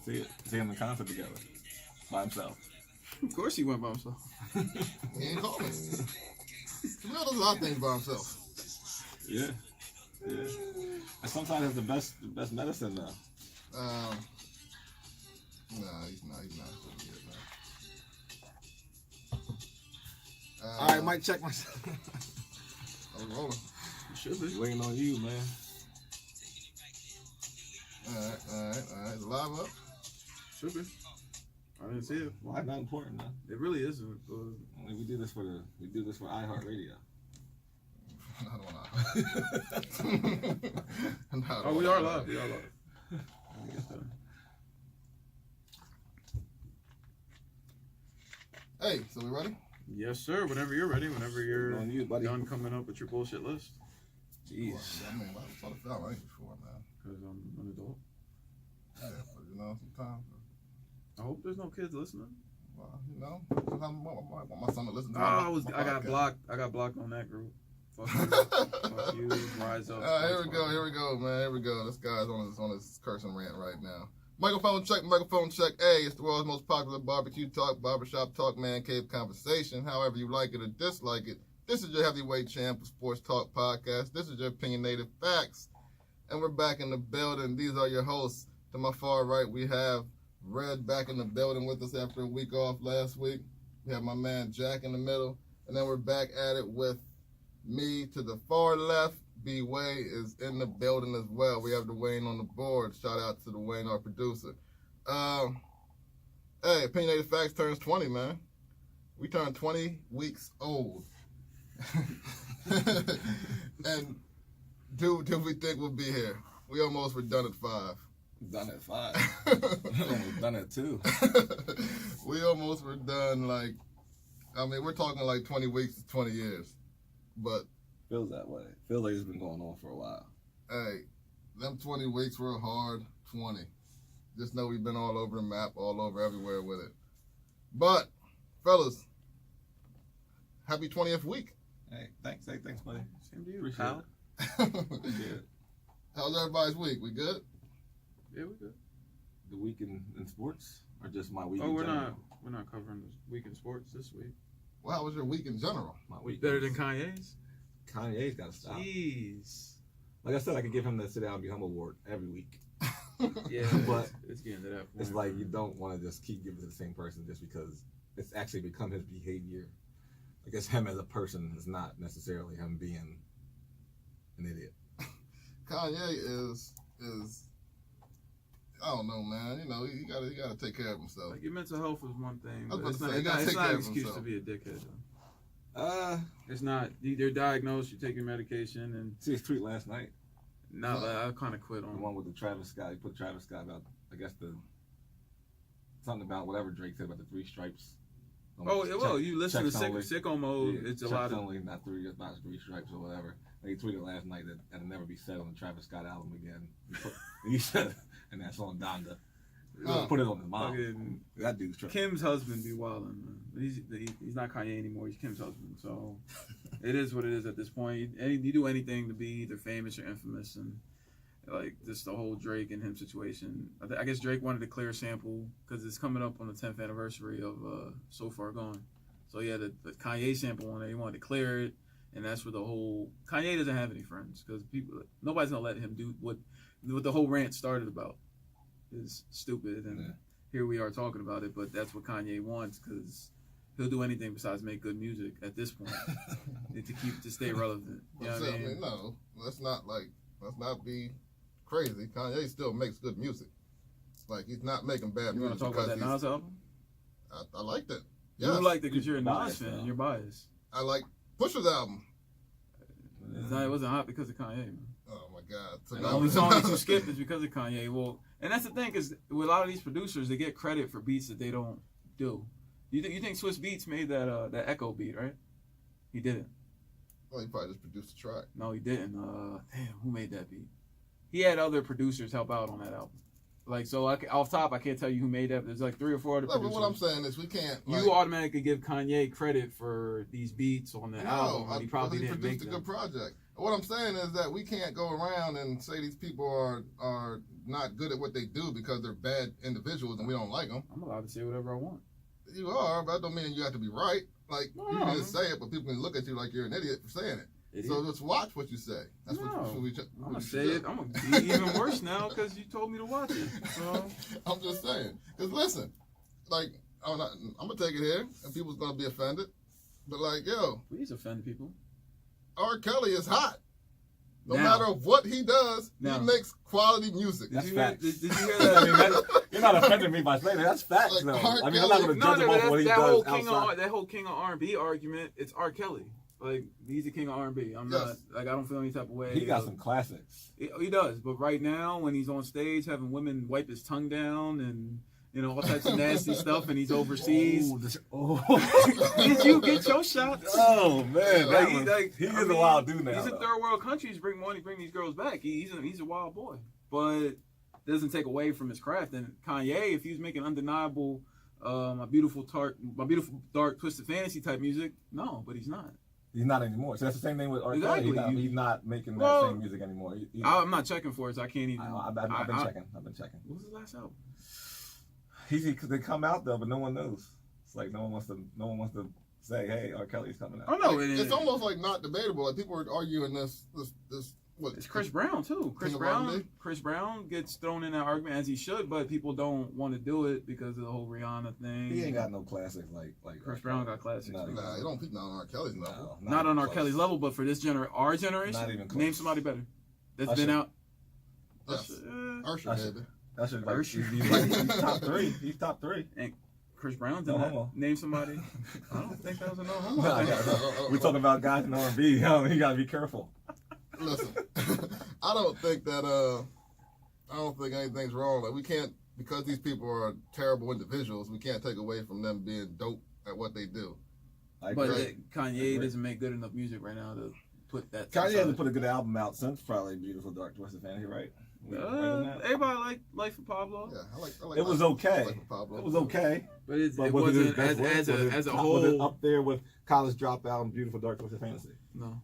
see him in concert together by himself. Of course he went by himself. He ain't called me. Jamil does a lot of things by himself. Yeah. And sometimes it's the best medicine though. Nah, he's not. All right, mic check myself. I'm rolling. You should be. Waiting on you, man. All right. Is it live up? Should be. I didn't see it. Why not important though? It really is. We do this for iHeartRadio. Oh, we are live. We are live. Hey, so we ready? Yes, sir. Whenever you're ready. Whenever you're on you, buddy. done coming up with your bullshit list. Jeez. I mean, what the fuck I ain't before, man. Because I'm an adult. Yeah, but sometimes. I hope there's no kids listening. Well, sometimes I want my son to listen to I got blocked. I got blocked on that group. Fuck you. Fuck you. Rise up. Here we go, man. Here we go. This guy's on his cursing rant right now. Microphone check. Hey, it's the world's most popular barbecue talk, barbershop talk, man cave conversation. However you like it or dislike it. This is your heavyweight champ of Sports Talk Podcast. This is your Opinionated Facts. And we're back in the building. These are your hosts. To my far right, we have Red back in the building with us after a week off last week. We have my man Jack in the middle. And then we're back at it with me to the far left. B. Way is in the building as well. We have Dwayne on the board. Shout out to Dwayne, our producer. Hey, Opinionated Facts turns 20, man. We turned 20 weeks old. And do we think we'll be here? We almost were done at 5. Done at 5. Almost done at 2. We almost were done, we're talking like 20 weeks to 20 years. But feels that way. Feels like it's been going on for a while. Hey, them 20 weeks were a hard 20. Just know we've been all over the map, all over everywhere with it. But, fellas, happy 20th week. Hey, thanks, buddy. Same to you, Appreciate pal. it. How's everybody's week? We good? Yeah, we good. The week in sports, or just my week? We're not covering the week in sports this week. Well, how was your week in general? My week better than Kanye's. Kanye's got to stop. Jeez. Like I said, I could give him the sit down and be humble award every week. Yeah, but it's getting to that point. It's like you don't want to just keep giving it to the same person just because it's actually become his behavior. I guess him as a person is not necessarily him being an idiot. Kanye is I don't know, man. He gotta take care of himself. Like your mental health is one thing, but it's not an excuse to be a dickhead. It's not. They're diagnosed. You take your medication, and see his tweet last night. No, I kind of quit on the one with the Travis Scott. He put Travis Scott about, I guess something about whatever Drake said about the 3 stripes. You listen to Sicko Mode. Yeah, it's a lot of only, not 3 stripes or whatever. He tweeted last night that it'll never be said on the Travis Scott album again. He said, and that's on Donda. Put it on his mom. That dude's tripping. Kim's husband be wildin', man. He's not Kanye anymore. He's Kim's husband. So it is what it is at this point. You do anything to be either famous or infamous, and like just the whole Drake and him situation. I guess Drake wanted to clear a sample because it's coming up on the 10th anniversary of So Far Gone. So yeah, the Kanye sample on there, he wanted to clear it, and that's where the whole Kanye doesn't have any friends because nobody's gonna let him do what the whole rant started about. Is stupid, and here we are talking about it, but that's what Kanye wants because he'll do anything besides make good music at this point to stay relevant. You know what I mean? No, let's not be crazy. Kanye still makes good music. Like he's not making bad music. You want to talk about that Nas album? I liked it. Yes. You liked it because you're a Nas fan. You're biased. I like Pusha's album. It wasn't hot because of Kanye, man. Oh my God! So the only song that you skipped is because of Kanye. Well, and that's the thing is with a lot of these producers, they get credit for beats that they don't do. You think Swiss Beats made that Echo beat, right? He didn't. Well, he probably just produced the track. No, he didn't. Damn, who made that beat? He had other producers help out on that album. Like, so off top, I can't tell you who made that. There's like 3 or 4 other producers. But what I'm saying is we can't. You automatically give Kanye credit for these beats on the album. And he probably didn't make them. Produced a good project. What I'm saying is that we can't go around and say these people are not good at what they do because they're bad individuals and we don't like them. I'm allowed to say whatever I want. You are, but that don't mean you have to be right. Like, No. you can just say it, but people can look at you like you're an idiot for saying it. Idiot. So just watch what you say. That's No. what we I'm gonna say it. I'm gonna be even worse now because you told me to watch it. So I'm just saying. Because listen, like, I'm gonna take it here, and people's gonna be offended. But like, yo, please offend people. R. Kelly is hot. No Now. matter what he does, Now. he makes quality music. That's Did you hear, facts. did you hear that? I mean, you're not offending me by saying that. That's facts, Like, though. R. I mean, I'm not going to judge him off what he that does whole king outside. of that whole king of R&B argument. It's R. Kelly. Like he's the king of R&B. I'm Yes. not like I don't feel any type of way. He got some classics. He does, but right now when he's on stage having women wipe his tongue down and all types of nasty stuff, and he's overseas. Did you get your shots? Oh man, he is a wild dude now. He's in though. third world countries, bring these girls back. He's a wild boy, but doesn't take away from his craft. And Kanye, if he was making undeniable, my beautiful dark twisted fantasy type music, no, but he's not. He's not anymore. So that's the same thing with R. Kelly. Exactly. He's not making that same music anymore. I'm not checking for it, so I can't even. I've been checking. What was his last album? They come out though, but no one knows. It's like no one wants to say, "Hey, R. Kelly's coming out." Oh no, Like, it's almost like not debatable. Like people are arguing this. What? It's Chris Brown too. King of R&B? Chris Brown gets thrown in that argument as he should, but people don't want to do it because of the whole Rihanna thing. He ain't got no classics like Chris Brown got classics. Not even, Nah, you don't peep on R. Kelly's level. no, Not on R. close. Kelly's level, but for this our generation, Not even close. name somebody better that's Usher. been out. Yes. Usher, Usher. baby. That should like Usher. he's top three. He's top three. And Chris Brown's No in that. homo. Name somebody. I don't think that was a no homo. No. We're talking about guys in R&B. You gotta be careful. Listen, I don't think anything's wrong. Like we can't, because these people are terrible individuals, we can't take away from them being dope at what they do. But Right. Kanye doesn't make good enough music right now to put that. Kanye hasn't put a good album out since probably Beautiful Dark Twisted Fantasy, right? Everybody like Life of Pablo. Yeah, I like It was okay. Life of Pablo. It was okay. But it But wasn't his best work? as a Was it whole. up there with College Dropout and Beautiful Dark Twisted Fantasy? No.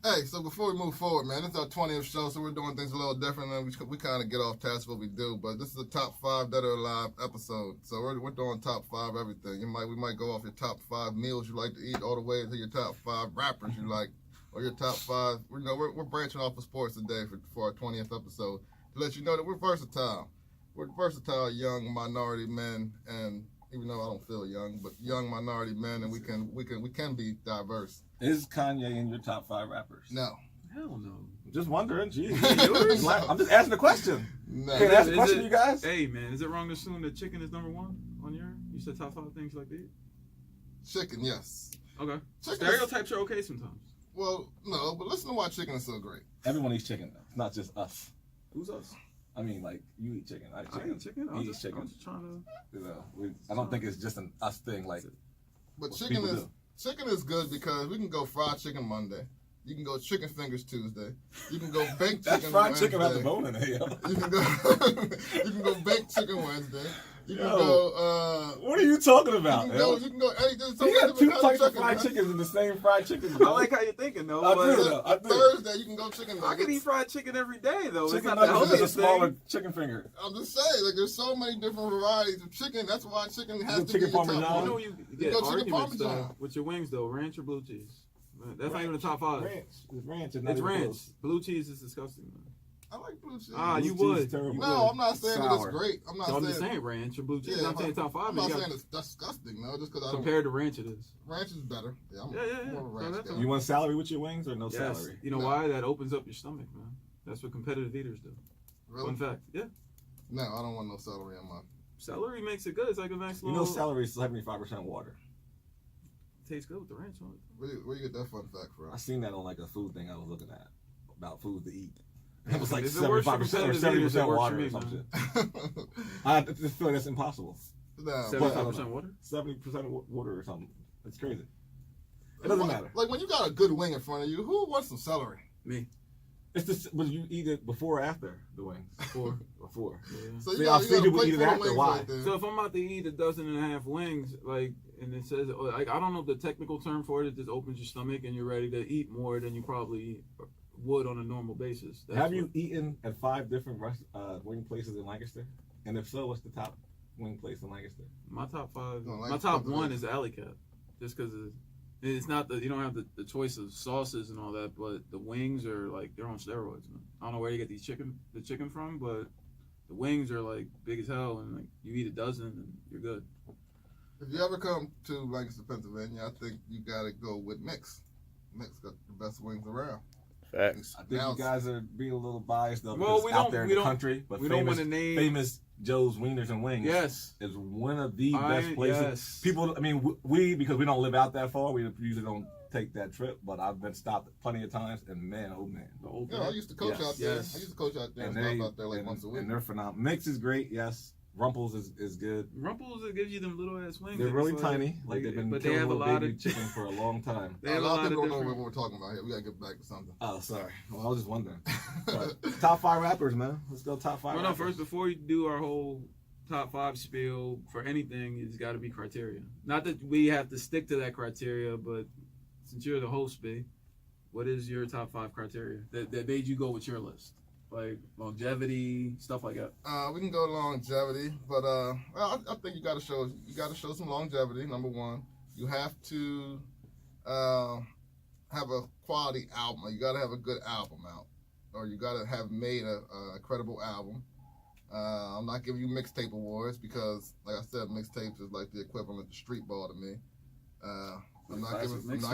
Hey, so before we move forward, man, this is our 20th show, so we're doing things a little different, and we kind of get off task what we do. But this is a top 5 Dead or Alive episode, so we're doing top 5 everything. We might go off your top 5 meals you like to eat, all the way to your top 5 rappers you like, or your top 5. We're branching off of sports today for our 20th episode to let you know that we're versatile. We're versatile young minority men, and even though I don't feel young, but young minority men, and we can be diverse. Is Kanye in your top 5 rappers? No. Hell no. Just wondering. Geez. Yours? I'm just asking a question. No. Can I ask a Is question, it- you guys? Hey man, is it wrong to assume that chicken is number 1 on your? You said top 5 things like that. Chicken, yes. Okay. Chicken is, Stereotypes are okay sometimes. well, no, but listen to why chicken is so great. Everyone eats chicken, though. It's not just us. Who's us? I mean, like, you eat chicken. I eat I chicken. eat chicken. He I'm eats just chicken. trying to. You know, I don't think it's just an us thing. Like, But what chicken people is do. chicken is good because we can go fried chicken Monday. You can go chicken fingers Tuesday. You can go baked That's chicken fried Wednesday. chicken at the bone in here. You can go you can go baked chicken Wednesday. You can Yo, go What are you talking you about? can go hey, there's so You many got 2 different types of kinds fried man. chickens in the same fried chicken. I like how you're thinking though. I but do, though. I do. Thursday you can go chicken I nuggets. can eat fried chicken every day though. Chicken it's not the nuggets is healthiest just a smaller thing. chicken finger. I'm just saying, like there's so many different varieties of chicken. That's why chicken has You to chicken be your top parmesan? You know one. you You get go chicken arguments parmesan. with your wings though, ranch or blue cheese. That's not even the top 5. Ranch. It's ranch. It's not It's even ranch. close. Blue cheese is disgusting. Man. I like blue cheese. Ah, you Blue cheese would. is terrible. You No, would. I'm not saying that it's Sour. great. I'm not So I'm saying just saying ranch or blue cheese. Yeah, I'm saying top 5. I'm but not you saying got- it's disgusting, no, just because I don't. compared to ranch, it is. Ranch is better. Yeah, I'm Yeah. more of a So ranch that's guy. You want celery with your wings or no Yes. celery? You know No. why? That opens up your stomach, man. That's what competitive eaters do. Really? Fun fact. Yeah. No, I don't want no celery on mine. Celery makes it good. It's like a nice You little. know celery is 75% water. Tastes good with the ranch on it. Where you get that fun fact from? I seen that on like a food thing I was looking at about food to eat. It was like If it works for 75% or competitive eaters, it 70% works for water me, or some man. shit. I just feel like that's impossible. No, 75% water. 70% water or something. It's crazy. It doesn't matter. Like when you got a good wing in front of you, who wants some celery? Me. It's just, but you eat it before or after the wings? Before. Before. Yeah. So See, you I've got seen a people plate eat it full of after. wings Why? right there. So if I'm about to eat 1.5 wings, like, and it says, like, I don't know the technical term for it. It just opens your stomach and you're ready to eat more than you probably would on a normal basis. Have you eaten at 5 different wing places in Lancaster? And if so, what's the top wing place in Lancaster? My top 5, No, my top 1 is Alley Cat, just because it's not that you don't have the choice of sauces and all that, but the wings are like they're on steroids, man. I don't know where you get the chicken from, but the wings are like big as hell, and like you eat a dozen and you're good. If you ever come to Lancaster, Pennsylvania, I think you gotta go with Mix. Mix got the best wings around. Facts. I think you guys are being a little biased though. Well, because out there in the country, but we don't want to name famous Joe's Wieners and Wings. Yes, is one of the best places. Yes. People, I mean, we because we don't live out that far, we usually don't take that trip. But I've been stopped plenty of times, and man, oh man. Yeah, I used to coach out there. Yes. I used to coach out there And and stop out there like once a week. And they're phenomenal. Mix is great, yes. Rumples is good. Rumples, it gives you them little ass wings. They're really It's tiny, like they've been but they killing have a little lot baby of chicken for a long time. They have a lot of people don't know different- what we're talking about here. We gotta get back to something. Oh, sorry. Well, I was just wondering. But top 5 rappers, man. Let's go top 5. Well, no, rappers. first before you do our whole top 5 spiel for anything, it's got to be criteria. Not that we have to stick to that criteria, but since you're the host, B, what is your top 5 criteria that made you go with your list? Like longevity, stuff like that. We can go longevity, but well, I think you gotta show some longevity. Number one, you have to have a quality album. You gotta have a good album out, or you gotta have made a credible album. I'm not giving you mixtape awards because, like I said, mixtapes is like the equivalent of the street ball to me. I'm not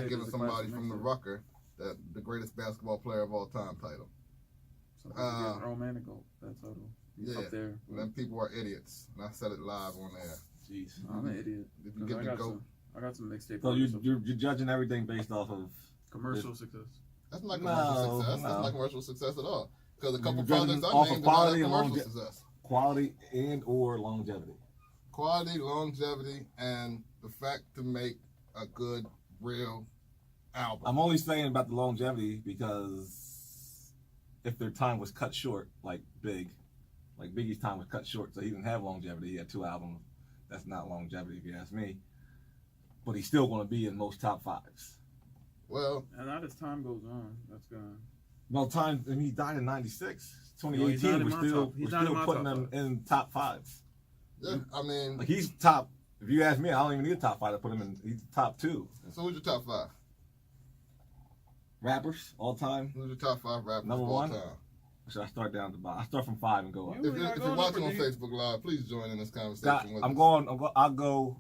giving somebody from the Rucker the greatest basketball player of all time title. Romantical, that title. Yeah, Up there. and then people are idiots, and I said it live on air. Jeez, I'm an idiot. If you get the GOAT, I got some mixtape. So you're judging everything based off of commercial success. that's not commercial success. No. That's not commercial success at all. Because a couple You're judging projects I off named of did not quality have and commercial success. quality and or longevity. Quality, longevity, and the fact to make a good, real album. I'm only saying about the longevity because if their time was cut short, like Biggie's time was cut short, so he didn't have longevity. He had 2 albums. That's not longevity, if you ask me. But he's still going to be in most top 5s. Well, And not as time goes on, that's gonna. Well, time. I mean, he died in '96, No, he's 2018. not in We're my still top. He's we're not in still my putting top him 5. in top 5s. yeah, I mean, Like he's top. If you ask me, I don't even need a top 5 to put him in. He's top 2 so who's your top 5? rappers all time. Who's your top 5 rappers Number of all 1? time? Should I start down to the bottom? I start from 5 and go up. You- If not you're going watching up, on or do you- Facebook Live, please join in this conversation with I'm us. going. I'll go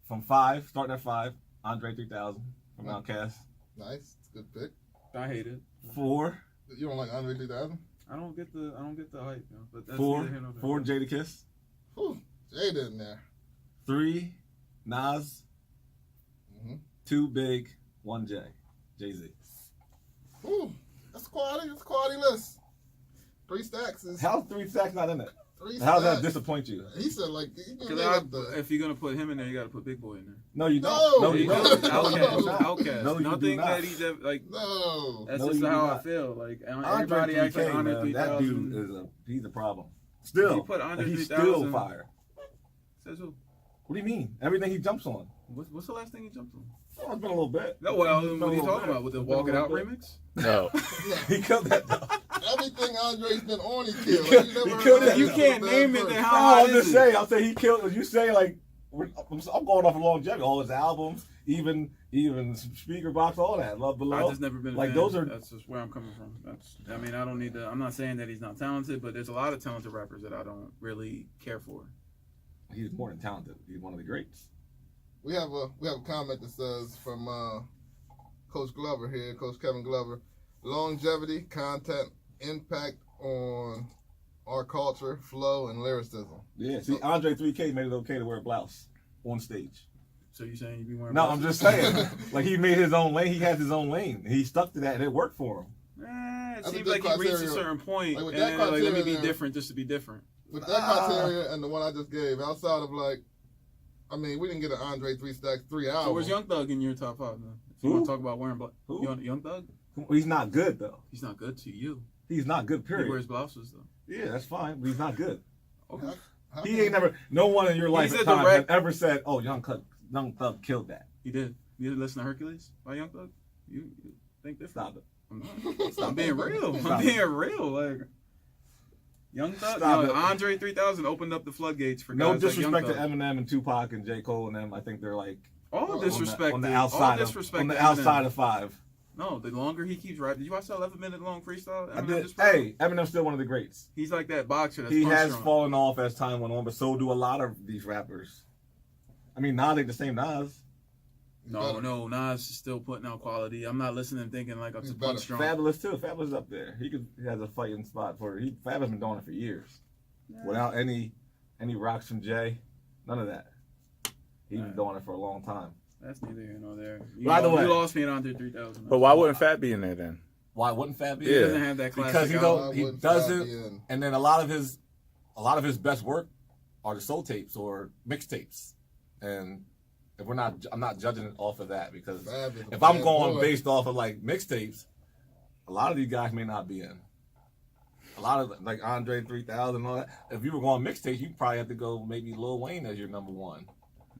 from 5. Starting at 5. Andre 3000 from Outkast. Nice, it's a good pick. I hate it. 4. You don't like Andre 3000? I don't get the hype, you know, but that's 4. neither here nor there. 4. Jadakiss. Whew, Jada in there. 3. Nas. Mm-hmm. 2. Big. 1. Jay-Z. Whew, that's quality. That's a quality list. 3 stacks is How's 3 Stacks not in it? 3 How does that stacks. disappoint you? He said like he Because got the. if you're gonna put him in there, you got to put Big Boy in there. No, you don't. No, No, you no, don't. no, Outcast, no. Outcast. No, you do Nothing not. that he's ever, like. No. That's No, just you do how I not. feel. Like Andre everybody acts like 3K, Andre man, that 3000. dude he's a problem. If Still, you put Andre he's 3000 still fire. Says who? What do you mean? Everything he jumps on. What's the last thing he jumped on? Oh, it's been a little bit. No, well, It's been what a are you little talking bit. about with the It's been a Walk It little Out bit. remix? No. He killed that though. Everything Andre's been on, he He killed. killed- You never he heard killed that. it. You He's can't a bad name it, person. then No, how I'm is just it? saying. I'm saying he killed. You say like I'm going off of longevity. All his albums, even Speaker Box, all that. Love Below. I've just never been a Like, fan. those are- That's just where I'm coming from. I mean, I don't need to. I'm not saying that he's not talented, but there's a lot of talented rappers that I don't really care for. He's more than talented. He's one of the greats. We have a comment that says from Coach Glover here, Coach Kevin Glover, longevity, content, impact on our culture, flow, and lyricism. Yeah. See, Andre 3K made it okay to wear a blouse on stage. So you saying you be wearing? No, I'm blouses? just saying. Like he made his own lane. He has his own lane. He stuck to that, and it worked for him. It That's a seems good like he reached a criteria. certain point, Like, with and that then, like, let me criteria be there- different just to be different. With that criteria and the one I just gave, outside of like, I mean, we didn't get an Andre 3 Stacks 3 album. So where's Young Thug in your top 5 then? If you Who? want to talk about wearing black? Who? Young Thug? He's not good though. He's not good to you. He's not good. He Period. wears blouses though. Yeah, that's fine, but he's not good. Okay. How He can- ain't never. No one in your life He's at a time direct- has ever said, "Oh, Young Thug killed that." He did. You didn't listen to Hercules by Young Thug? You think different? Stop it. I'm being real. I'm being real. Like Young Thug, Stop it. Andre 3000 opened up the floodgates for No guys like Young disrespect to Thug. Eminem and Tupac and J. Cole and them. I think they're like All disrespect. on the all outside disrespect on the to outside Eminem. of 5. No, the longer he keeps rapping. Did you watch that 11-minute long freestyle? I Eminem did. just put out? Hey, Eminem's still one of the greats. He's like that boxer. That's He punch has drunk. fallen off as time went on, but so do a lot of these rappers. I mean, Nas ain't the same Nas. No, Nas is still putting out quality. I'm not listening thinking like I'm He's to punch better. drunk. Fabulous too. Fabulous up there. He has a fighting spot for it. Fab has been doing it for years, without any rocks from Jay. None of that. He's been doing it for a long time. That's neither here nor there. By the way- you lost me at Andre 3000. But why wouldn't Fat be in there then? Why wouldn't Fab be? He Yeah. doesn't have that classic Because he album. don't. He Wouldn't Fab doesn't. be in? And then a lot of his best work are the soul tapes or mixtapes, and if I'm not judging it off of that because Fab is a if I'm bad going boy. based off of like mixtapes, a lot of these guys may not be in. A lot of like Andre 3000 and all that. If you were going mixtapes, you probably have to go maybe Lil Wayne as your number one.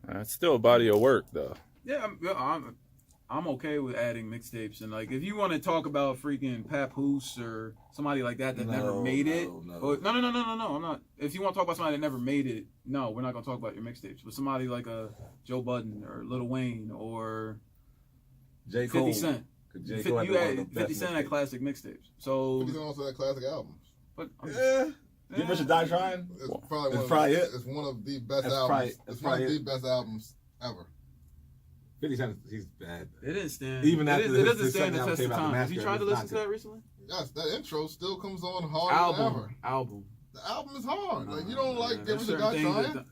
It's still a body of work though. Yeah, I'm okay with adding mixtapes and like if you want to talk about freaking Papoose or somebody like that never made it. No. Or, no, I'm not. If you want to talk about somebody that never made it, no, we're not gonna talk about your mixtapes. But somebody like a Joe Budden or Lil Wayne or J. Cole. 50 Cent. J. Cole had You one of had the 50 best Cent had mixtapes. classic mixtapes. So, 50 Cent also had classic albums. but Get Rich or Die Trying. It's Well, probably it's one probably of the, it. It's one of the best That's albums. probably- It's that's one of probably the best albums ever. 50 Cent, he's bad. it didn't stand. Even after it his doesn't stand second the album test of came out, The time. Have you Massacre, tried to it's listen not to that recently? Yes, that intro still comes on harder than ever. Album. The album is hard. Like you don't like Get There's Rich or certain Die things Trying. that-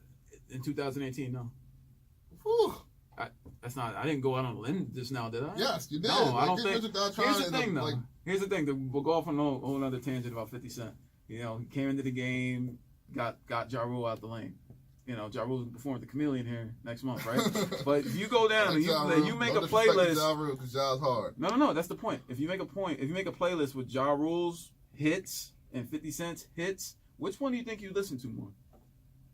in 2018, no. Whew. That's not. I didn't go out on a limb just now, did I? Yes, you did. No, like, I don't Get think. Rich or Die Trying Here's the is thing, though. like Here's the thing. We'll go off on a whole other tangent about 50 Cent. You know, he came into the game, got Ja Rule out the lane. You know, Ja Rule's performing with the Chameleon here next month, right? But if you go down and you make a playlist. Ja Rule, because Ja's hard. No. That's the point. If you make a playlist with Ja Rule's hits and 50 Cent's hits, which one do you think you listen to more?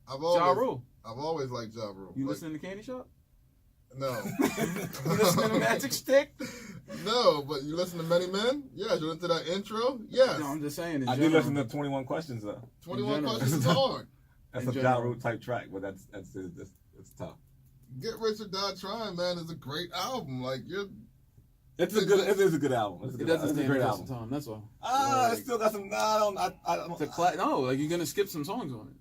Ja Rule. I've always liked Ja Rule. You listen to Candy Shop? No. You listen to Magic Stick? No, but you listen to Many Men? Yes. You listen to that intro? Yes. No, I'm just saying. In I did general. listen to 21 Questions though. 21 general. Questions is hard. That's In a Ja general. Rule type track, but it's tough. Get Rich or Die Trying, man, is a great album. Like you're It is a good album. It's a It good doesn't album. stand It's a the great test of album. time. That's all. It still got some. I don't. No, like you're gonna skip some songs on it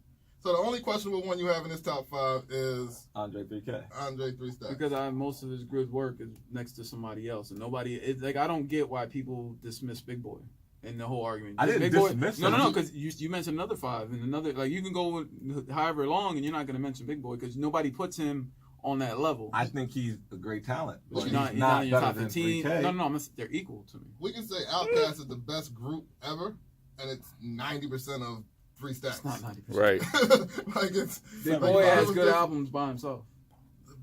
so the only questionable one you have in this top 5 is Andre 3K. Andre 3 Stacks. because most of his good work is next to somebody else, and nobody. It's like I don't get why people dismiss Big Boy in the whole argument. I didn't Big Boy, dismiss No, him. because you mentioned another 5 and another. Like you can go with however long, and you're not gonna mention Big Boy because nobody puts him on that level. I think he's a great talent, But but you're he's not not in your better top than 15. 3K. No, they're equal to me. We can say Outkast is the best group ever, and it's 90% of 3 Stacks. It's not 90%. Right. Like it's Big Big Boy Boy has was good just- albums by himself.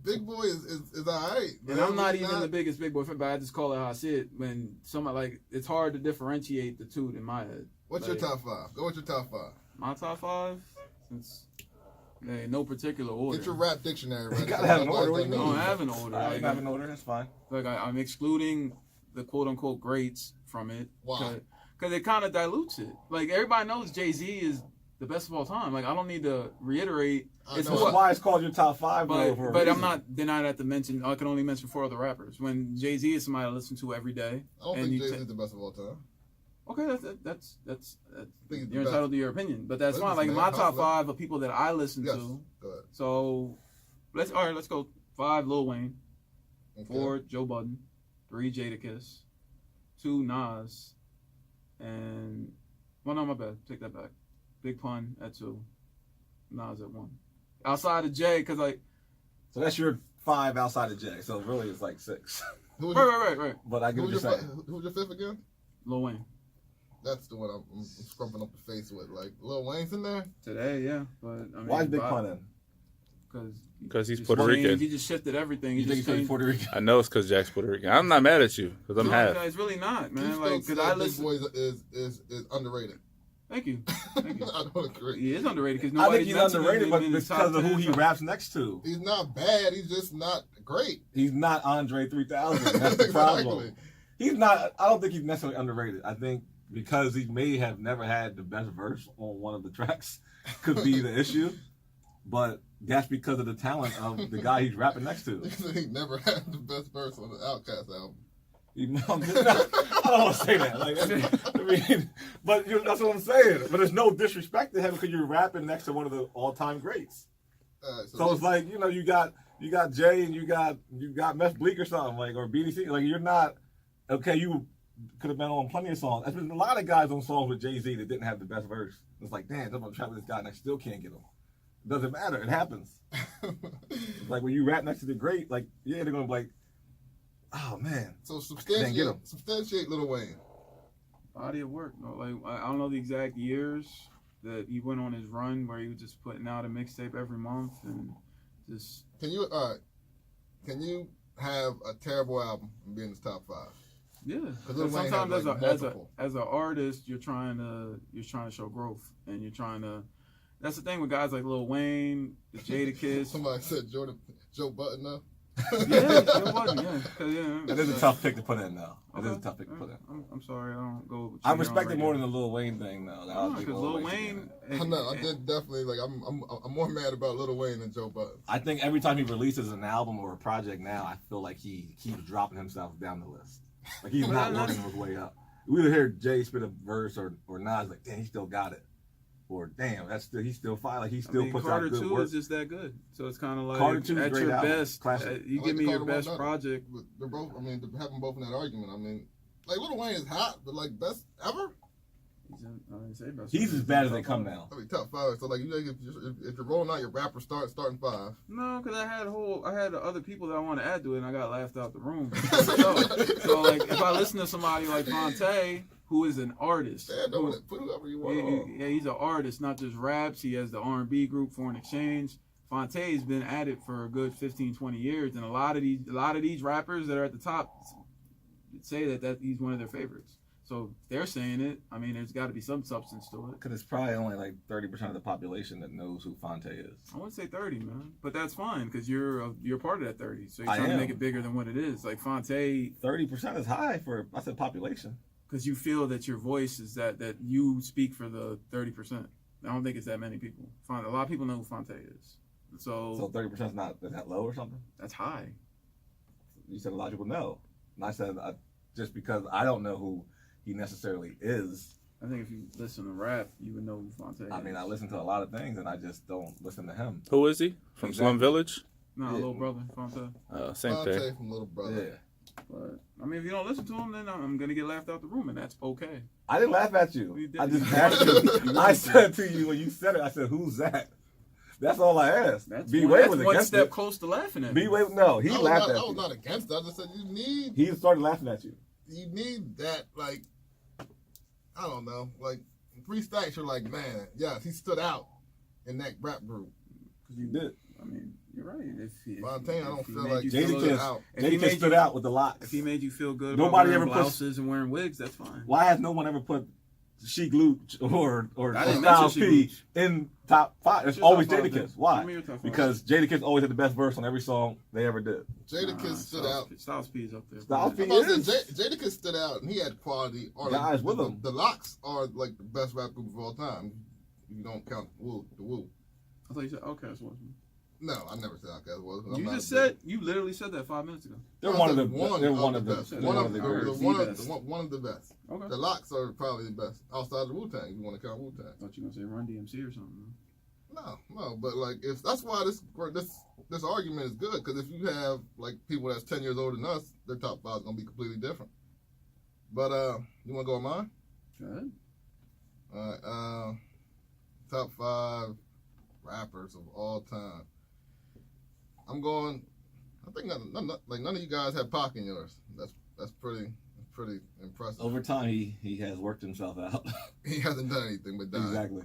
Big Boy is alright. And I'm not even the biggest Big Boy fan, but I just call it how I see it. When somebody like it's hard to differentiate the two in my head. What's like, your top 5? Go with your top 5. My top 5, since in no particular order. Get your rap dictionary ready. You gotta have an order. What do I you don't mean? have an order. I Like, have an order. That's fine. I'm excluding the quote unquote greats from it. Why? Because it kind of dilutes it. Like everybody knows Jay-Z is the best of all time. Like I don't need to reiterate. I It's know. That's what, why it's called your top 5. but for a but I'm reason. not. Then I'd have to mention. I can only mention 4 other rappers. When Jay-Z is somebody I listen to every day. I don't and think you Jay-Z ta- is the best of all time. Okay, that's think he's the you're entitled to your opinion, but that's fine. Like Businessman, my top hustler. 5 of people that I listen Yes. to. Go ahead. So let's go 5 Lil Wayne, Okay. 4 Joe Budden, 3 Jadakiss, 2 Nas, and well no my bad, take that back. Big Pun at 2, Nas at 1. Outside of Jay, because like So that's your 5 outside of Jay. So really, it's like 6. Who was your, right. But I get who what was you're your, saying. who was your 5th again? Lil Wayne That's the one I'm scrumping up the face with. Like Lil Wayne's in there. today, yeah, but I mean, Why is Big Pun in? Because he's just Puerto changed- Rican. He just shifted everything. You think just he's changed- Puerto Rican? I know it's because Jack's Puerto Rican. I'm not mad at you because I'm No, half. it's really not, Keith man. Like, Stokes because said I Big listen. Boy is underrated. Thank you. Thank you. I don't agree. He is underrated because I nobody. think he's underrated, but it's because of who he raps next to. He's not bad. He's just not great. He's not Andre 3000. That's the problem. He's not. I don't think he's necessarily underrated. I think because he may have never had the best verse on one of the tracks could be the issue, but that's because of the talent of the guy he's rapping next to. He never had the best verse on the Outkast album. I don't want to say that. Like, I mean, but that's what I'm saying. But there's no disrespect to him because you're rapping next to one of the all-time greats. So it's like, you got Jay and you got Meth Bleak or something, like, or BDC. Like, you're not okay. You could have been on plenty of songs. There's been a lot of guys on songs with Jay-Z that didn't have the best verse. It's like, damn, I'm trying with this guy and I still can't get him. It doesn't matter. It happens. It's like when you rap next to the great, like, yeah, they're gonna be like, oh man. So substantiate Lil Wayne. Body of work. No, like I don't know the exact years that he went on his run where he was just putting out a mixtape every month and just. Can you have a terrible album and be in the top 5? Yeah, because sometimes as an artist, you're trying to show growth, and you're trying to. That's the thing with guys like Lil Wayne, the Jadakiss. Somebody said Joe Budden though. Yeah, Joe Budden. Yeah. That is a tough pick to put in, though. Okay. It is a tough pick to put in. I'm sorry, I don't go. With I respect it more than the Lil Wayne thing, though. Because Lil Wayne. I know. I did definitely like. I'm more mad about Lil Wayne than Joe Budden. I think every time he releases an album or a project now, I feel like he keeps dropping himself down the list. Like he's not working his way up. We would hear Jay spit a verse or Nas like, damn, he still got it. Or damn, he's still fine. Like he still puts Carter out good 2 work. is just that good. So it's kind of like Carter 2 is at great your album. best. Classic. You give me your best project. But they're both. I mean, to have them both in that argument. I mean, like Lil Wayne is hot, but like best ever. He's as bad as they come now. I mean, top 5. So like, if you're rolling out your rapper starting 5. No, because I had other people that I want to add to it, and I got laughed out the room. so like, if I listen to somebody like Fonte, who is an artist, Put whoever you want. Yeah, he's an artist, not just raps. He has the R&B group, Foreign Exchange. Fonte's been at it for a good 15, 20 years, and a lot of these rappers that are at the top say that he's one of their favorites. So they're saying it. I mean, there's got to be some substance to it. Because it's probably only like 30% of the population that knows who Fonte is. I wouldn't say 30, man, but that's fine because you're part of that 30. So you're trying to make it bigger than what it is. Like Fonte, 30% is high for population. Because you feel that your voice is that you speak for the 30%. I don't think it's that many people. A lot of people know who Fonte is. So 30% is not that low or something? That's high. You said a lot of people know. And I said just because I don't know who he necessarily is. I think if you listen to rap, you would know who Fonte is. I mean, I listen to a lot of things, and I just don't listen to him. Who is he? From Slum Village? No, Little Brother, Fonte. Same Fonte thing. from Little Brother. Yeah. But, I mean, if you don't listen to him, then I'm going to get laughed out the room, and that's okay. I didn't laugh at you. I just asked you. I said to you when you said it, I said, who's that? That's all I asked. B-Way was one against step it. close to laughing at me. B-Way, no, he laughed at you. I was not against it. I just said he started laughing at you. You need that, like, I don't know, like 3 Stacks. You're like, man, yes, he stood out in that rap group. Because you did. I mean, you're right. Fontaine, I don't feel like Jadakiss stood out with the locks. If he made you feel good Nobody about wearing ever blouses and wearing wigs, that's fine. Why has no one ever put Sheik Luch or I didn't Styles mention P Sheik in top 5? It's Your always top five, Jadakiss. then. Why? Give me your top five. Because Jadakiss always had the best verse on every song they ever did. Jadakiss stood out. Styles P is up there. Styles P Jadakiss stood out, and he had quality guys with him. The Locks are like the best rap group of all time. You don't count the Woo. I thought you said Outkast was. No, I never said Outkast was. You literally said that 5 minutes ago. They're one of the best. One of the best. Okay. The Locks are probably the best outside of Wu-Tang. If you want to count Wu-Tang. I thought you were gonna say Run DMC or something. No, but like if that's why this argument is good, because if you have like people that's 10 years older than us, their top 5 is gonna be completely different. But you want to go with mine? Go ahead. All right. Top 5 rappers of all time. I'm going. I think none of you guys have Pac in yours. That's pretty impressive. Over time, he has worked himself out. He hasn't done anything but die. Exactly.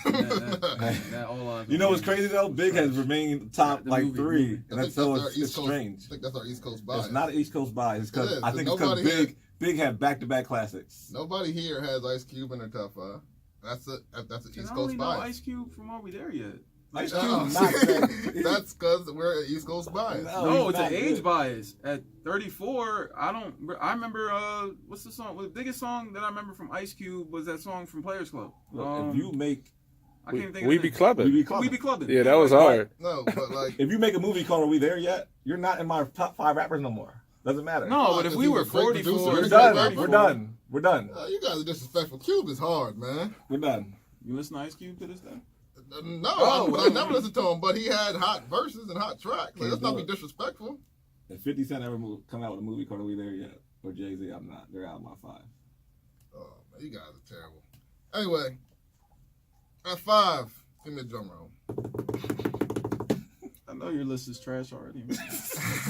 That all you know what's crazy though? Big has remained top like 3, and that's so it's strange. I think that's our East Coast bias. It's not an East Coast bias. It's because I think it's nobody because here- Big had back-to-back classics. Nobody here has Ice Cube in their top 5. That's an East I Coast only know bias. Ice Cube from Are We There Yet? Ice No, Cube is not that. that's because we're an East Coast bias. No, he's it's an not age good. bias. At 34, I remember what's the song? The biggest song that I remember from Ice Cube was that song from Players Club. Look, if you make I can't think We of be the name. clubbing. We be clubbing. Yeah, that was hard. No, but like, if you make a movie called Are We There Yet? You're not in my top 5 rappers no more. Doesn't matter. No, but if we were 44, We're we're We're done. done. We're done. We're done. you guys are disrespectful. Cube is hard, man. We're done. You listen to Ice Cube to this day? No, Oh, I never listened to him, but he had hot verses and hot tracks. Like, Can't let's not do be it. disrespectful. If 50 Cent ever come out with a movie called Are We There Yet? Or Jay-Z, I'm not. They're out of my 5. Oh, man, you guys are terrible. Anyway, at 5, give me a drum roll. I know your list is trash already. Man.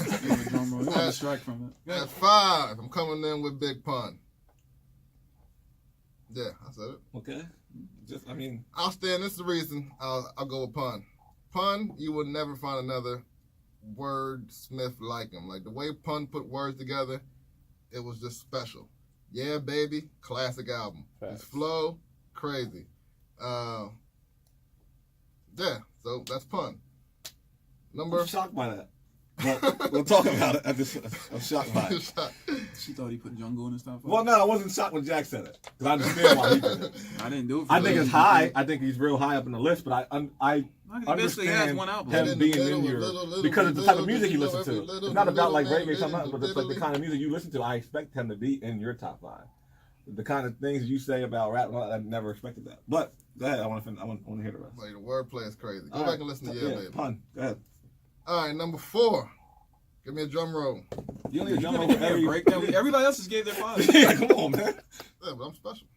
Give me a drum roll. You want to distract from it. Go At ahead. 5, I'm coming in with Big Pun. Yeah, I said it. Okay. Just, I mean, I'll stand. This is the reason I'll go with Pun. Pun, you will never find another wordsmith like him. Like the way Pun put words together, it was just special. Yeah, baby, classic album. Facts. His flow, crazy. Yeah, so that's Pun. Number. I'm shocked by that. But we'll talk about it. I'm shocked by it. She thought he put Jungle in his top 5. Well, no, I wasn't shocked when Jack said it. Because I understand why he did it. I didn't do it for I think those it's people. high. I think he's real high up in the list, but I He basically has understand one album. him In the being middle, in your little, because of the type of little, music he little, listens to. little, It's not about like little, reggae, something else, little, but it's like the little. kind of music you listen to. I expect him to be in your top 5. The kind of things you say about rap, I never expected that. But go ahead, I want to hear the rest. Like the wordplay is crazy. Go All back right. and listen to Yeah, Baby. Pun. Go ahead. All right, number 4. Give me a drum roll. You only You jump gonna over give me a every breakdown? Everybody else just gave their 5. Yeah, come on, man. Yeah, but I'm special.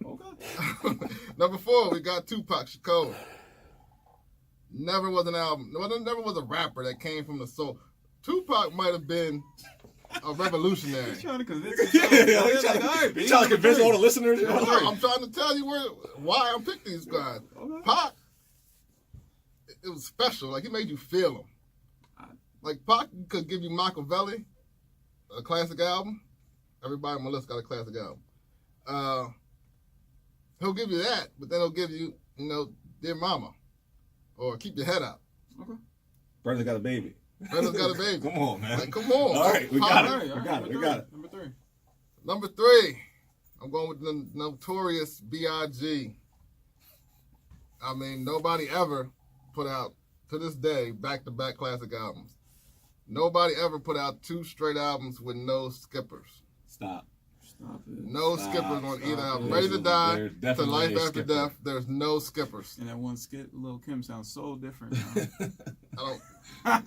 Okay. Number 4, we got Tupac Shakur. Never was an album. Never was a rapper that came from the soul. Tupac might have been a revolutionary. He's trying to convince Yeah, himself. he's Like, all right, he's trying to convince all the listeners. No, I'm trying to tell you why I'm picking these guys. Okay. Pac, it was special. Like, he made you feel him. Like, Pac could give you Machiavelli, a classic album. Everybody on my list got a classic album. He'll give you that, but then he'll give you, Dear Mama, or Keep Your Head Up. Okay. Brother got a baby. Brother's Got a Baby. Come on, man. Like, come on. All right, we Pac- got All it. right, all We right, got it. We got it. Number 3. Number 3, I'm going with the notorious B.I.G. I mean, nobody ever put out, to this day, back-to-back classic albums. Nobody ever put out 2 straight albums with no skippers. Stop. Stop it. No Stop, skippers on either stop album. it. Ready to Die, There's to definitely Life a After skipper. Death, there's no skippers. And that one skit, Lil Kim, sounds so different now. I'm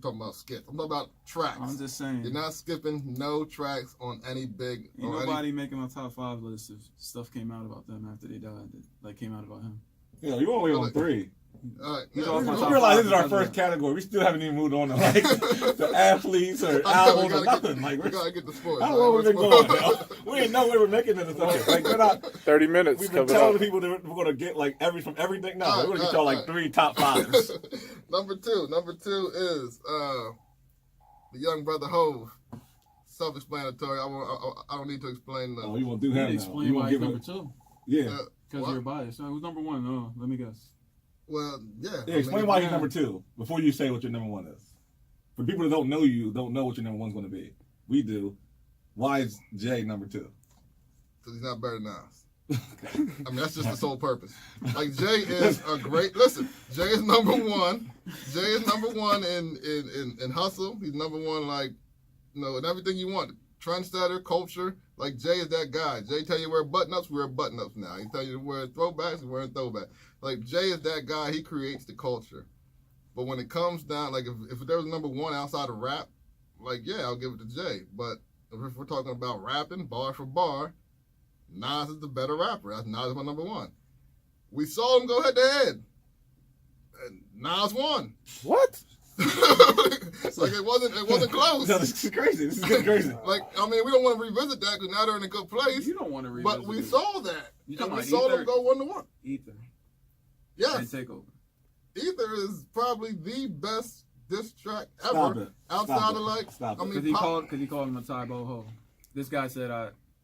talking about skips. I'm talking about tracks. I'm just saying. You're not skipping no tracks on any big. Ain't on any- nobody making my top 5 list if stuff came out about them after they died. Like came out about him. Yeah, you only on 3. All right. He's yeah, off my we top You realize this is our because of first that. category. We still haven't even moved on to like the athletes or I know, we albums or gotta nothing. get- Like we we're, gotta get the sports. how long we been going now? We didn't know we were making it. Like we're not. 30 minutes We've been coming telling up. people that we're gonna get like from everything. No, All right, we're gonna get all y'all right, like 3 top 5s. Number two is the young brother Hove. Self-explanatory. I don't need to explain Oh, the. you won't do You him need to now. explain You why won't he's give number him. 2. Yeah. Because What? you're biased. So who's number 1? No, let me guess. Well, yeah. Yeah, explain why yeah. he's number 2 before you say what your number 1 is. For people that don't know you, don't know what your number 1's going to be. We do. Why is Jay number 2? Because he's not better than us. I mean, that's just the sole purpose. Like, Jay is a great. Listen, Jay is number 1. Jay is number 1 in hustle. He's number 1, like, in everything you want. Trendsetter, culture. Like, Jay is that guy. Jay tell you to wear button-ups, we wear button-ups now. He tell you to wear throwbacks, we're wearing throwbacks. Like, Jay is that guy. He creates the culture. But when it comes down, like, if there was number 1 outside of rap, like, yeah, I'll give it to Jay. But if we're talking about rapping, bar for bar, Nas is the better rapper. That's Nas is my number 1. We saw him go head-to-head. And Nas won. What? Like, it wasn't close. No, this is crazy. This is getting crazy. Like, I mean, we don't want to revisit that because now they're in a good place. You don't want to revisit But we it. saw that. You And talking we about saw Ether? them go 1-1. Ether. Yes. And Takeover. Ether is probably the best diss track Stop ever. it. Outside Stop of it. like, Stop I it. mean, Because Pop- he called him a Ty Boho. This guy said,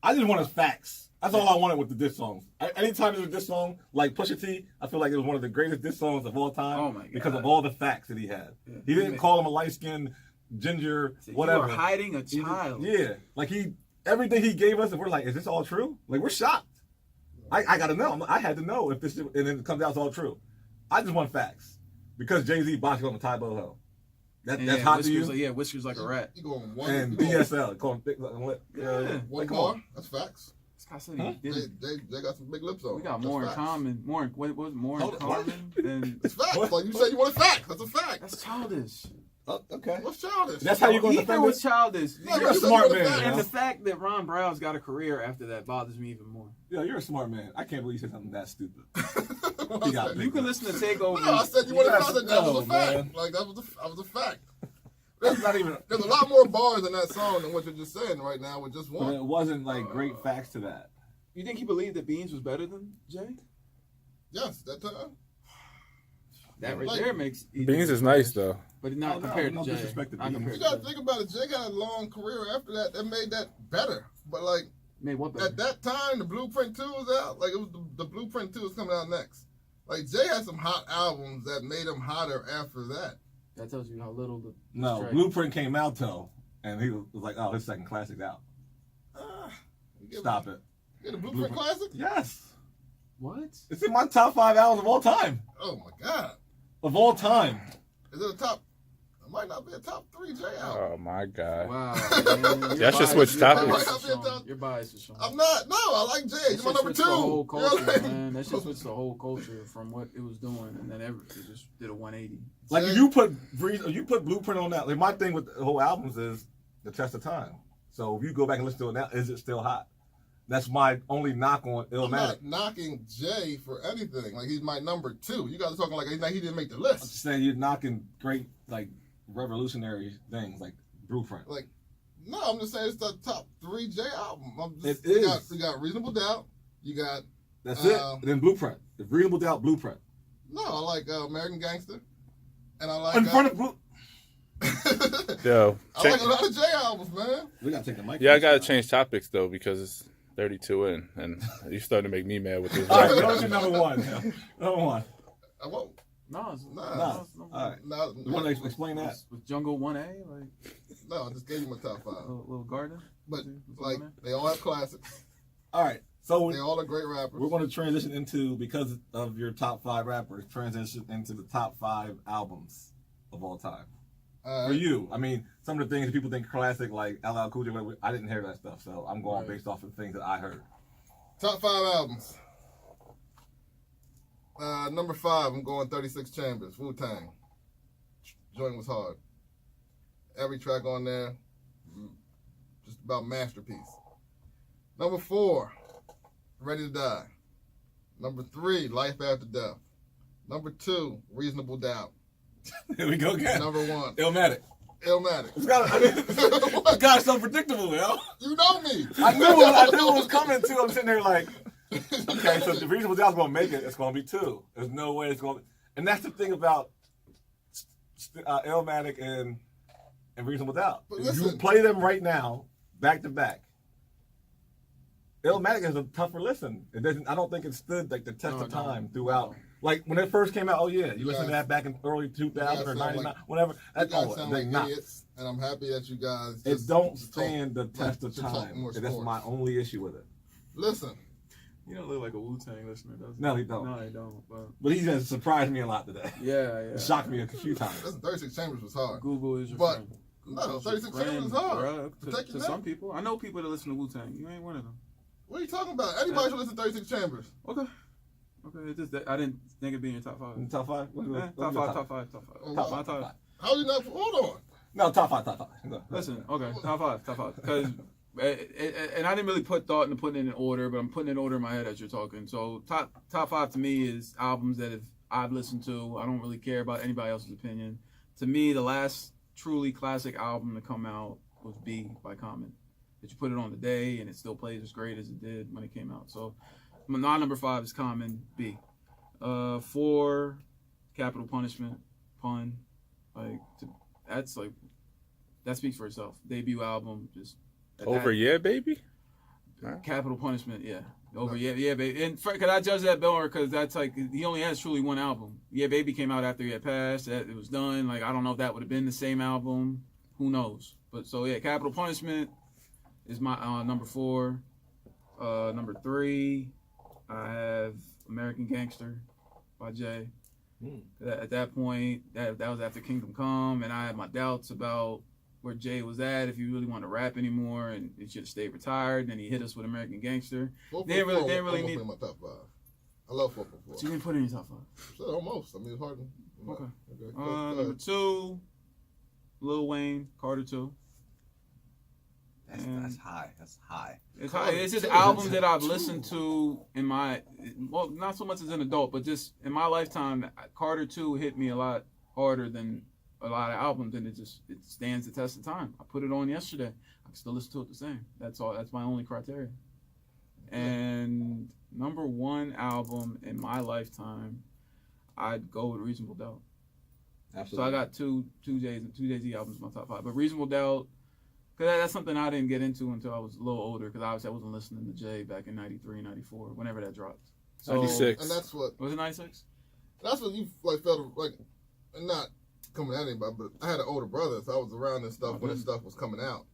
I just wanted facts. That's all I wanted with the diss songs. Anytime there's a diss song like Pusha T, I feel like it was one of the greatest diss songs of all time. Oh my God. Because of all the facts that he had. Yeah. He didn't call him a light skinned ginger, whatever. You are hiding a child. Yeah, like everything he gave us, and we're like, is this all true? Like we're shocked. I gotta know. I had to know if this shit, and then it comes out it's all true. I just want facts because Jay-Z boxed on the Ty Boho. That's hot to you. Whiskers like a rat. You going one And you going DSL, call him thick. Yeah. one bar? That's facts. Scott said he didn't. They got some big lips on. We got That's more in facts. common. More in common than. It's facts. Like you said, you want a fact. That's a fact. That's childish. Oh, okay. What's childish? That's how you going to Ether defend was it? childish. No, You're a you said smart you want a man. fact. And yo. the fact that Ron Brown's got a career after that bothers me even more. Yo, you're a smart man. I can't believe you said something that stupid. He got You can listen to Takeover. No, I said you want a fact. That was No, a fact. man. Like that was a fact. That's not even. There's a lot more bars in that song than what you're just saying right now with just But one. it wasn't like great facts to that. You think he believed that Beans was better than Jay? Yes, that time. That right Like- there makes Beans is nice though. but not Oh, no, compared no to Jay. disrespect to Not Beans. compared You to gotta Jay. think about it. Jay got a long career after that made that better. But like Made what better? at that time, the Blueprint 2 was out. Like it was the Blueprint 2 was coming out next. Like Jay had some hot albums that made him hotter after that. That tells you how little the No, Drake. Blueprint came out though, and he was like, "Oh, his second classic's out." You get- Stop it. You get a Blueprint classic? Yes, What? it's in my top 5 albums of all time. Oh my God. Of all time. Is it a top? It might not be a top 3 Jay album. Oh my God. Wow. Man, Y'all should switch topics. You're biased for Sean. I'm not. No, I like Jay. That He's my shit number switched 2. the whole You know culture, what I mean? man. That shit switched the whole culture from what it was doing, and then it just did a 180. Like Jay- if you put Blueprint on that. Like my thing with the whole albums is the test of time. So if you go back and listen to it now, is it still hot? That's my only knock on I'm Illmatic. not knocking Jay for anything. Like he's my number 2. You guys are talking like he didn't make the I'm list. just saying you're knocking great like revolutionary things like Blueprint. Like, no, I'm just saying it's the top 3 Jay album. It you is. You got Reasonable Doubt. You got That's it. Then Blueprint. The Reasonable Doubt Blueprint. no. I like American Gangster, and I like In front of Blue. Yo, I like a lot of Jay albums, man. We gotta take the mic. yeah, I gotta change topics though because it's 32 in, and you starting to make me mad with this. All right, record. go to number 1. Number 1. I won't. No, it's, Nah. All right. No, You want to explain that? With Jungle 1A, like no, I just gave you my top 5. little garden. But Was it like, on there? they all have classics. All right. So They all are great rappers. we're going to transition into, because of your top 5 rappers, transition into the top 5 albums of all time. For you, I mean, some of the things people think classic, like LL Cool J, I didn't hear that stuff, so I'm going Right. based off of things that I heard. Top 5 albums. Number 5, I'm going 36 Chambers, Wu-Tang. Joint was hard. Every track on there, just about masterpiece. Number 4, Ready to Die. Number 3, Life After Death. Number 2, Reasonable Doubt. Here we go again. Number 1, Illmatic. Illmatic. This guy's so predictable, yo. You know me. I knew it was coming too. I'm sitting there like, okay, so the Reasonable Doubt's gonna make it. It's gonna be 2. There's no way it's gonna. And that's the thing about Illmatic and Reasonable Doubt. But If you listen. play them right now, back to back. Illmatic is a tougher listen. It doesn't. I don't think it stood like the test of time throughout. Like when it first came out, oh yeah, you listen to that back in early 2000 or sound 99, like- whatever. You That's guys all. sound They like not. idiots, and I'm happy that you guys It just don't talk- stand the test of to talk time. more That's sports. my only issue with it. Listen, You don't look like a Wu-Tang listener, does he? No, he don't. No, he don't. But But he has surprised me a lot today. yeah. Shocked me a few times. listen, 36 Chambers was hard. Google is your But- friend. No, Google's your 36 Chambers is hard. bruh. Protect To your some neck. people, I know people that listen to Wu-Tang. You ain't one of them. What are you talking about? Anybody should listen to 36 Chambers. Okay. It's just that I didn't think it'd be in your top 5. In top 5? Top 5. Oh, Top My five. top. How you not? Hold on. No, top 5. Go. Listen, okay, top 5. Because, and I didn't really put thought into putting it in order, but I'm putting it in order in my head as you're talking. So top 5 to me is albums that I've listened to. I don't really care about anybody else's opinion. To me, the last truly classic album to come out was B by Common. That you put it on the day and it still plays as great as it did when it came out. So my number 5 is Common, B. 4, Capital Punishment, Pun. That speaks for itself. Debut album, just Over yeah, baby. Capital Punishment, yeah. Over, yeah, baby. And could I judge that better? Because that's like, he only has truly one album. Yeah, Baby came out after he had passed. That it was done. Like, I don't know if that would have been the same album. Who knows? But so yeah, Capital Punishment is my number 4. Number 3, I have American Gangster by Jay. At that point, that was after Kingdom Come, and I had my doubts about where Jay was at, if he really wanted to rap anymore, and he should have stayed retired. And then he hit us with American Gangster. They didn't really need my top 5. I love 444. So you didn't put it in your top 5? So almost. I mean, it's hard. Okay. Go Number 2, Lil Wayne, Carter 2. That's high. That's high. It's high. It's just albums that I've listened to in my, well, not so much as an adult, but just in my lifetime. Carter 2 hit me a lot harder than a lot of albums, and it stands the test of time. I put it on yesterday. I can still listen to it the same. That's all. That's my only criteria. And number 1 album in my lifetime, I'd go with Reasonable Doubt. Absolutely. So I got two Jay-Z albums in my top 5, but Reasonable Doubt, because that's something I didn't get into until I was a little older, because obviously I wasn't listening to Jay back in 93, 94, whenever that dropped. So, 96. And that's what. Was it 96? That's what you like felt like, and not coming at anybody, but I had an older brother, so I was around this stuff when this stuff was coming out.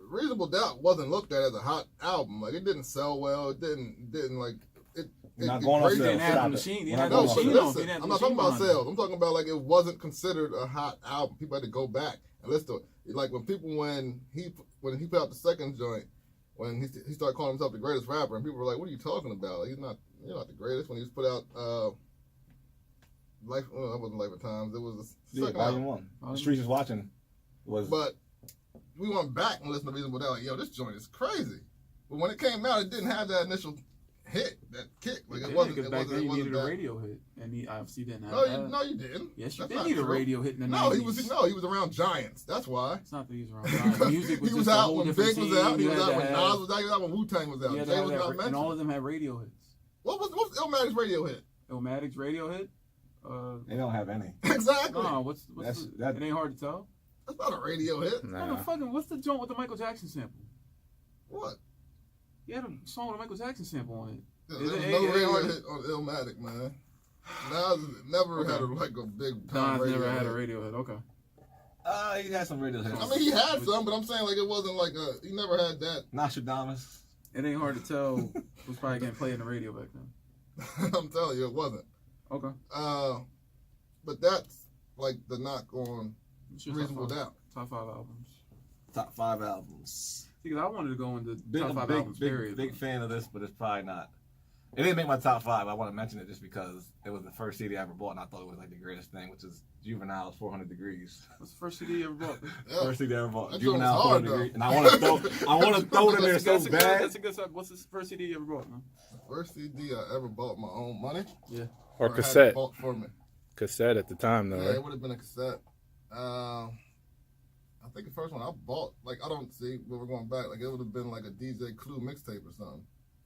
Reasonable Doubt wasn't looked at as a hot album. Like, it didn't sell well. It didn't like it. You're not going on He sales. didn't have the Stop it. machine. He We're had not the No, going but on machine. sales. listen, He had the I'm not talking about machine sales. I'm talking about like it wasn't considered a hot album. People had to go back and listen to it. Like when he put out the second joint, when he started calling himself the greatest rapper, and people were like, "What are you talking about? Like, you're not the greatest." When he put out Life, well, that wasn't Life of Times. It was the second Volume album. 1. The Streets is Watching was. But we went back and listened to Reasonable Doubt. Like, yo, this joint is crazy. But when it came out, it didn't have that initial hit, that kick. Like it wasn't. Because It back wasn't. then It you wasn't needed a that. radio hit, and he obviously didn't have No, that. no, you didn't. Yes, you That's did not need a true. radio hit in the No, 90s. he was around Giants. That's why. It's not that he was around. Giants. Music was He just was a out whole when different Big was scene. out. He You was had out to when have- Nas was out. He was out when Wu-Tang was out. you had Jay to have was that not and mentioned. all of them had radio hits. What was Illmatic's radio hit? Illmatic's radio hit? They don't have any. Exactly. No, what's that- it ain't hard to tell. That's not a radio hit. Nah. What's the joint with the Michael Jackson sample? What? He had a song with a Michael Jackson sample on it. There Is was it- no it- radio it- hit on Illmatic, man. Nas never had a big time Nas radio never had a hit. radio hit. Okay. He had some radio hits. I mean, he had some, but I'm saying like it wasn't like he never had that. Nostradamus. It ain't hard to tell who's probably getting played in the radio back then. I'm telling you, it wasn't. Okay. But that's like the knock on What's your Reasonable top 5? Doubt. Top 5 albums. Top 5 albums. Because I wanted to go into Big, top 5 big, albums, big, period. big fan of this, but it's probably not. It didn't make my top 5. I want to mention it just because it was the first CD I ever bought, and I thought it was like the greatest thing, which is Juvenile's 400 Degrees. What's the first CD you ever bought? Yeah. First CD I ever bought. That joint was Juvenile's hard, 400 though. Degrees, and I want to throw it in there so That's a good- bad. That's a good song. What's the first CD you ever bought, man? First CD I ever bought my own money. Yeah. Or had it cassette. bought for me. Cassette at the time, though, Yeah, right? it would have been a cassette. I think the first one I bought, like I don't see where we're going back. Like it would have been like a DJ Clue mixtape or something.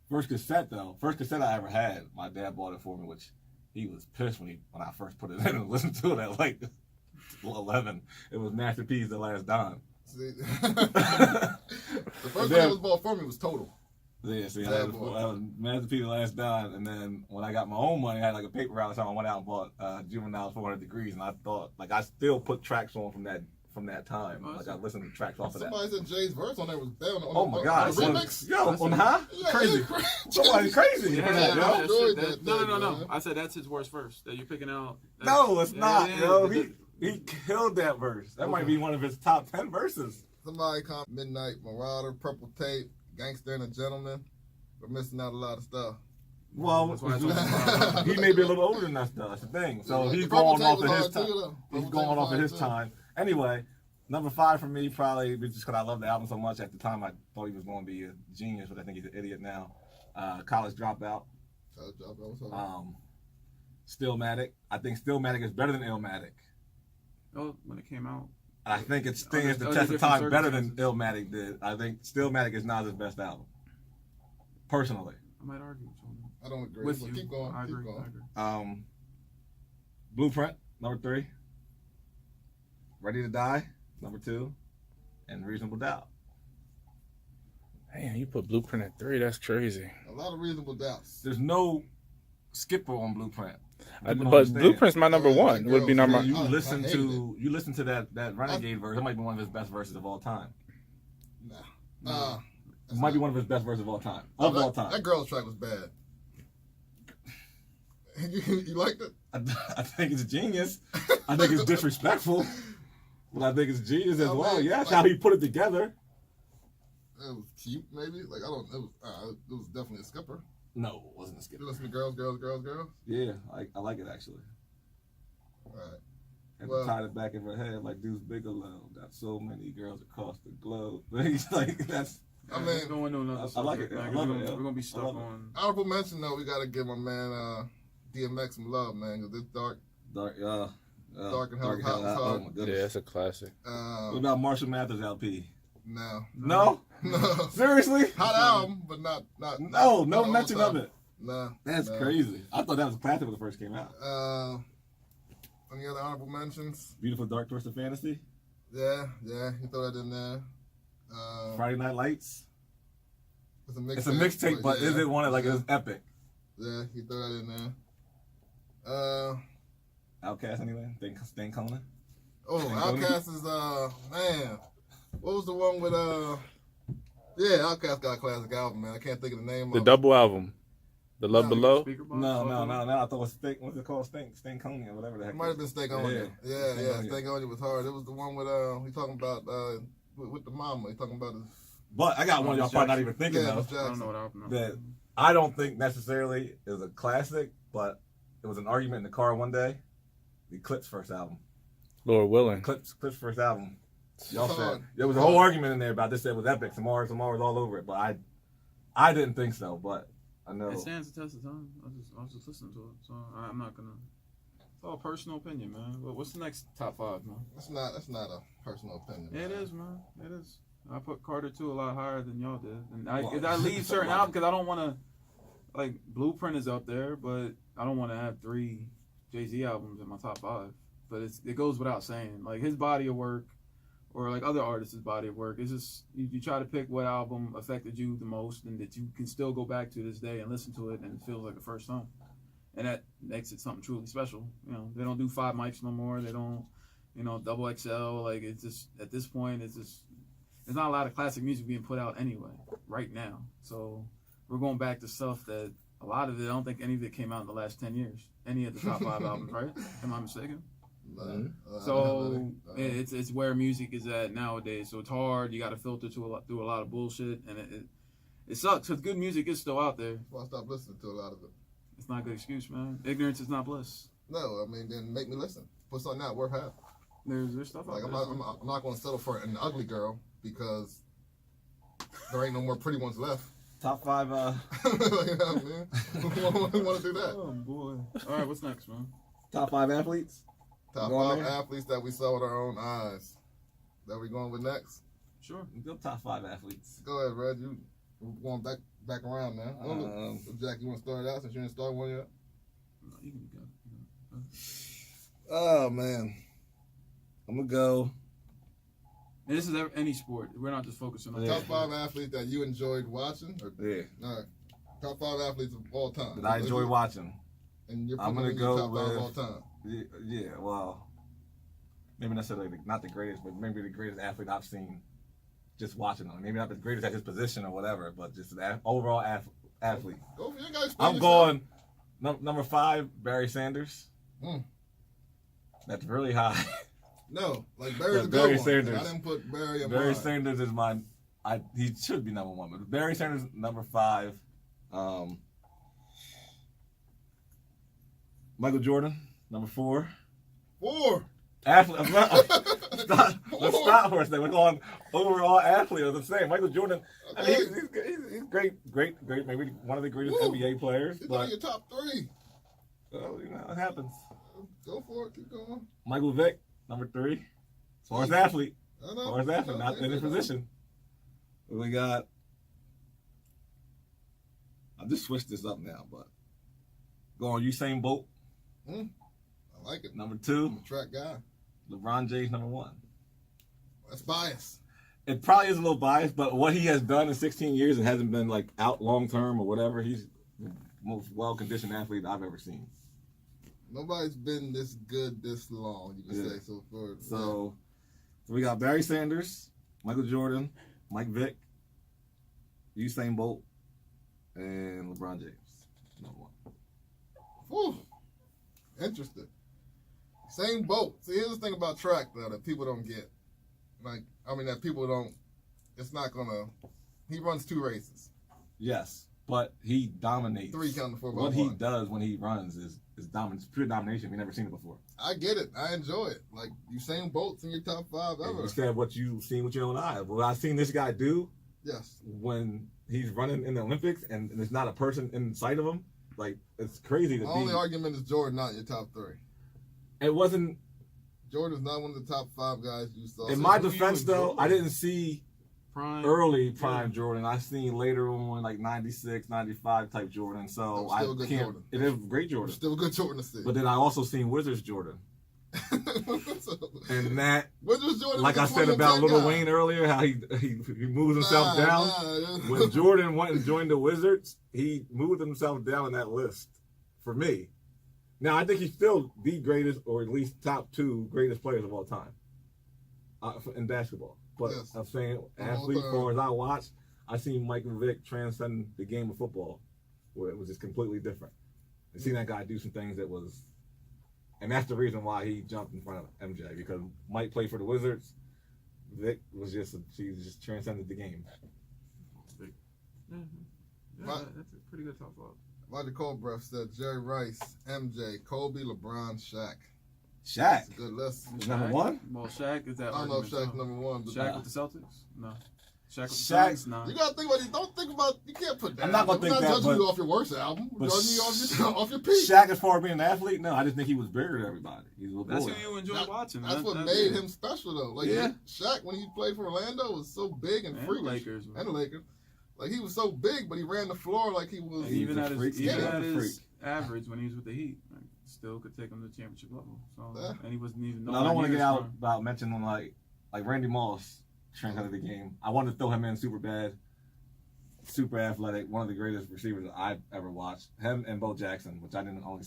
First cassette I ever had, my dad bought it for me, which he was pissed when I first put it in and listened to it at like 11. It was Master P's The Last Dime. See, the first one that was bought for me was Total. Yeah, see, Bad I was Master P The Last Dime, and then when I got my own money, I had like a paper route, so I went out and bought Juvenile's 400 Degrees, and I thought, like, I still put tracks on from that time. Like, I listened to tracks off of that. Somebody said Jay's verse on there was bad. Oh my God! the remix. Yo, on high? Yeah, Crazy. yeah, Somebody's crazy. Yeah, for that, yeah, yo. I that enjoyed shit, that no, thing, no, no. man. I said that's his worst verse that you're picking out. No, it's not, it is. yo. He killed that verse. That might be one of his top 10 verses. Somebody called Midnight Marauder, Purple Tape, Gangster and a Gentleman. We're missing out a lot of stuff. Well, That's why it's on he may be a little older than us, though. That's the thing. So Yeah, he's the Purple going Tape off was of his hard time. too, though. He's Purple going Tape off of was his hard too. time. Anyway, number 5 for me probably just because I love the album so much. At the time, I thought he was going to be a genius, but I think he's an idiot now. College Dropout. Stillmatic. I think Stillmatic is better than Illmatic. Oh, when it came out. I think it stands the Under test of different time better than circumstances. Illmatic did. I think Stillmatic is Nas' best album. Personally. I might argue with you on that. I don't agree. With but you. Keep going. I Keep agree. going. I agree. Blueprint, number 3. Ready to Die, number 2. And Reasonable Doubt. Man, you put Blueprint at 3. That's crazy. A lot of reasonable doubts. There's no skipper on Blueprint. People don't But understand. Blueprint's my number Yeah, one. that Would be girl- number. I You listen to that Renegade verse. It might be one of his best verses of all time. Nah. It might be one of his best verses of all time. That girl's track was bad. You liked it? I think it's genius. I think it's disrespectful, but I think it's genius as well. Yeah, that's how he put it together. It was cute, maybe. Like I don't. It was definitely a skipper. No, it wasn't a skip. You listen to girls. Yeah, I like it actually. All right. And Well- tied it back in her head like Deuce Bigelow. Got so many girls across the globe. like that's. I mean, let's go into another I like it. subject, I man, love 'cause it, We're yeah. gonna be I stuck love it. on. honorable mention though, we gotta give my man DMX some love, man, because this dark. Dark, Dark and Hell is Hot. Oh my Yeah, goodness. Yeah, that's a classic. What about Marshall Mathers LP? No. No, No. seriously? Hot album, but not. No not mention all of time. it. Nah. That's nah. crazy. I thought that was a classic when it first came out. Any other honorable mentions? Beautiful Dark Twisted Fantasy, Yeah, you throw that in there. Friday Night Lights. It's a mixtape. It's a mixtape, but yeah, is it one like it's epic? Yeah, you throw that in there. Outcast anyway? Stan Conan? Outkast is man. What was the one with Yeah, Outkast got a classic album, man. I can't think of the name The of it. double album, The Love No, Below. Speaker box, No. photo? I thought it was what's it called? Stan Conan or whatever the heck. It might have been Steak On You. Yeah, Stankonia. Steak On You was hard. It was the one with he talking about with the mama. He talking about his But I got one y'all probably not even thinking yeah, of. Miss I don't Jackson. know what album. That I don't think necessarily is a classic, but it was an argument in the car one day. The Clips first album. Lord willing. Clips first album. Y'all said Hard. there was a whole argument in there about this. It was epic. Samara was all over it, but I didn't think so. But I know. It stands the test of time. I was just listening to it, so I'm not gonna. It's all personal opinion, man. What's the next top 5, man? That's not a personal opinion. Yeah, it man. is, man. It is. I put Carter 2 a lot higher than y'all did, and Well, I leave certain albums because I don't want to. Like Blueprint is up there, but I don't want to have 3 Jay-Z albums in my top 5. But it goes without saying. Like his body of work, or like other artists' body of work, it's just you try to pick what album affected you the most, and that you can still go back to this day and listen to it, and it feels like the first time. And that makes it something truly special. You know, they don't do 5 mics no more. They don't, double XL. Like it's just at this point, there's not a lot of classic music being put out anyway right now. So we're going back to stuff that a lot of it. I don't think any of it came out in the last 10 years. Any of the top 5 albums, right? Am I mistaken? So it's where music is at nowadays. So it's hard. You got to filter through a lot of bullshit, and it sucks because good music is still out there. That's why I stopped listening to a lot of it. It's not a good excuse, man. Ignorance is not bliss. No, I mean then make me listen. Put something out worth having. There's stuff out Like there. I'm not going to settle for an ugly girl because there ain't no more pretty ones left. Top 5. Like, you know what I mean? Who want to do that? Oh boy! All right, what's next, man? Top 5 athletes. Top Go on 5 there. athletes that we saw with our own eyes. That we going with next? Sure. Go top 5 athletes. Go ahead, Red. We're going back around now. I don't know. Jack, you want to start it out since you didn't start one yet? No, you can go. Oh man, I'm gonna go. And this is any sport. We're not just focusing on Yeah. Top 5 athletes that you enjoyed watching? Or, Yeah, all right. Top 5 athletes of all time. that I enjoy watching. And you're I'm putting gonna them in your go top 5 of all with- time. Yeah, well, maybe necessarily not the greatest, but maybe the greatest athlete I've seen just watching him. Maybe not the greatest at his position or whatever, but just an overall athlete. Go for it. You gotta explain I'm yourself. going number 5, Barry Sanders. Mm. That's really high. No, like Barry's But a good Barry one. Sanders. Like, I didn't put Barry in Barry mine. Sanders is he should be number 1, but Barry Sanders number 5. Michael Jordan number 4. 4. Athlete. Let's stop for a second. We're going overall athlete. As I'm saying, Michael Jordan. I mean, he's great, maybe one of the greatest Woo. NBA players. He's But in your top 3. well, it happens. Go for it. Keep going. Michael Vick number 3. As far as athlete, I know. as far as athlete, not in his position. We got. I'll just switch this up now, but go on Usain Bolt I like it. number 2. I'm a track guy. LeBron James number 1. That's bias. it probably is a little biased, but what he has done in 16 years and hasn't been like out long term or whatever, he's the most well conditioned athlete I've ever seen. Nobody's been this good this long, you can say. So we got Barry Sanders, Michael Jordan, Mike Vick, Usain Bolt, and LeBron James. Number one. Whew. Interesting. Same boat. See, here's the thing about track, though, that people don't get. That people don't, it's not going to, he runs 2 races. Yes, but he dominates. 3 counting 4 by What 1. he does when he runs is dominance, pure domination. We've never seen it before. I get it. I enjoy it. Like, Usain Bolt's in your top 5 ever. You said what you've seen with your own eyes. What I've seen this guy do Yes. when he's running in the Olympics and there's not a person in sight of him, like, it's crazy to My be. only argument is Jordan not in your top 3. It wasn't. Jordan's not one of the top 5 guys you saw. In my defense, though, I didn't see Prime. early prime Jordan. I seen later on, like 96, 95 type Jordan. So I Still a good can't. Jordan. It is great Jordan. Still a good Jordan to see. But then I also seen Wizards Jordan, and that, Wizards Jordan, like I said about Lil Wayne earlier, how he moves himself down. When Jordan went and joined the Wizards, he moved himself down in that list for me. Now, I think he's still the greatest, or at least top 2 greatest players of all time in basketball. But Yes. I'm saying, Of all athlete, as time. far as I watch, I seen Michael Vick transcend the game of football, where it was just completely different. And seen that guy do some things that was, and that's the reason why he jumped in front of MJ, because Mike played for the Wizards. Vic was just transcended the game. Yeah, Right. that's a pretty good top 5. Roger Colbreath said Jerry Rice, MJ, Kobe, LeBron, Shaq. Shaq, It's a good list. number 1. Well, Shaq is that. I don't know if argument, Shaq's number 1, but Shaq with the Celtics? No. Shaq with the Shaq- Celtics? No. you gotta think about it. Don't think about. You can't put that. I'm not gonna We're think that, judging but- you off your worst album. We're but judging you off your peak. Shaq, as far as being an athlete, no, I just think he was bigger than everybody. He's a little That's boy. who you enjoy That- watching. That's what That's made it. him special, though. Like Yeah. Shaq, when he played for Orlando, was so big and And the freakish. Lakers, man. And the Lakers. Like, he was so big, but he ran the floor like he was. And even a at his, freak. even Yeah. at He's a his average when he was with the Heat, like, still could take him to the championship level. So Yeah. and he wasn't even. No, I don't want to nowhere get near out as about mentioning like Randy Moss transcended the game. I wanted to throw him in super bad, super athletic, one of the greatest receivers I've ever watched. Him and Bo Jackson, which I didn't really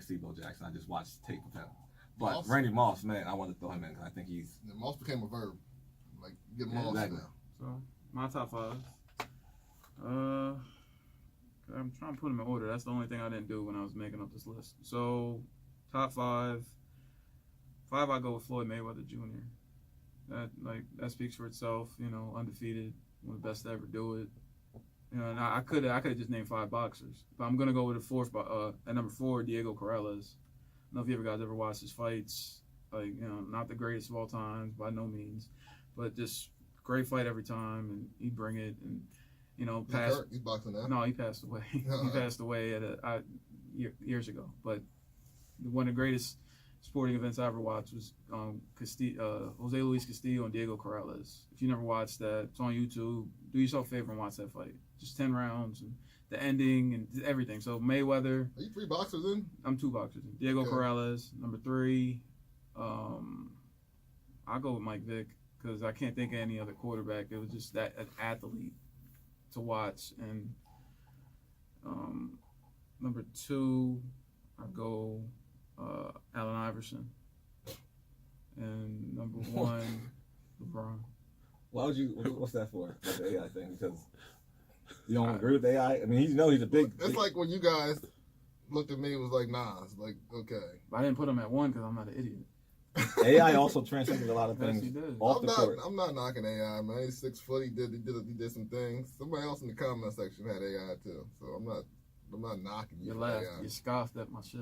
see Bo Jackson. I just watched tape of him. But Moss. Randy Moss, man, I wanted to throw him in because I think he's Moss became a verb. Like, get Yeah, Moss exactly. now. So my top 5. I'm trying to put them in order. That's the only thing I didn't do when I was making up this list. So top 5. 5, I go with Floyd Mayweather Jr. That speaks for itself. You know, undefeated, one of the best to ever do it. You know, and I could have just named 5 boxers, but I'm gonna go with at number 4, Diego Corrales. I don't know if you guys ever watched his fights. Like, you know, not the greatest of all time by no means, but just great fight every time, and he'd bring it. And you know, He's boxing now. no, he passed away. He passed away years ago. But one of the greatest sporting events I ever watched was Jose Luis Castillo and Diego Corrales. If you never watched that, it's on YouTube. Do yourself a favor and watch that fight. Just 10 rounds and the ending and everything. So Mayweather, Are you 3 boxers in? I'm 2 boxers. Diego Okay. Corrales, number 3. I'll go with Mike Vick because I can't think of any other quarterback. It was just that an athlete to watch. And number 2, I go Allen Iverson. And number 1, LeBron. Why would you? What's that for? Like the AI thing? Because you don't agree with AI? I mean, he's a big. It's like when you guys looked at me and was like, nah. It's like, okay. I didn't put him at 1 because I'm not an idiot. AI also transcended a lot of Yes, things he did. off the court. I'm not knocking AI, man. He's 6 foot. He did some things. Somebody else in the comment section had AI too. So I'm not knocking you. You for laughed. AI. You scoffed at my shit.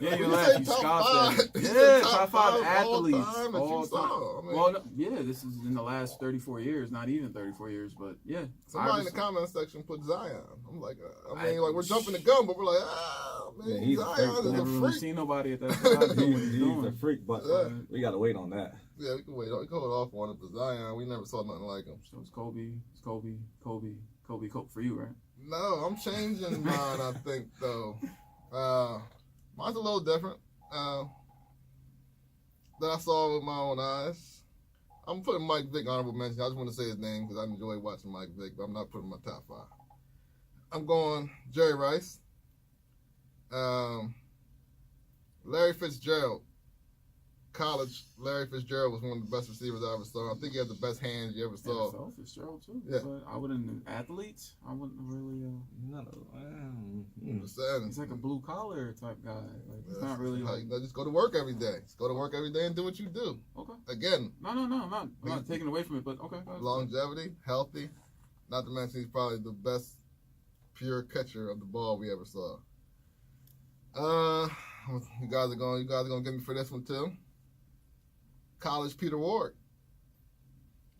Yeah, you laughed. You scoffed at it. Yeah, top 5 athletes. All time. Well, no, yeah, this is in the last 34 years. Not even 34 years, but yeah. Somebody in the comment section put Zion. I'm like, like we're jumping the gun, but we're like, man, Yeah, he's a Zion freak. is I never a really freak. seen nobody at that time doing what he's He's a doing. freak, but Yeah. we gotta wait on that. Yeah, we can wait. We can hold off on it, but Zion, we never saw nothing like him. So it's Kobe for you, right? No, I'm changing mine, I think, though. Mine's a little different that I saw with my own eyes. I'm putting Mike Vick honorable mention. I just want to say his name because I enjoy watching Mike Vick, but I'm not putting him in my top 5. I'm going Jerry Rice. Larry Fitzgerald. College, Larry Fitzgerald was one of the best receivers I ever saw. I think he had the best hands you ever saw. NFL Fitzgerald too. Yeah. But I wouldn't athletes. I wouldn't really. He's like a blue collar type guy. Like it's not really like. Just go to work every day. Just go to work every day and do what you do. Okay. Again. No. I'm not taking away from it, but okay. Longevity, healthy. Not to mention he's probably the best pure catcher of the ball we ever saw. You guys are gonna get me for this one too. College Peter Ward.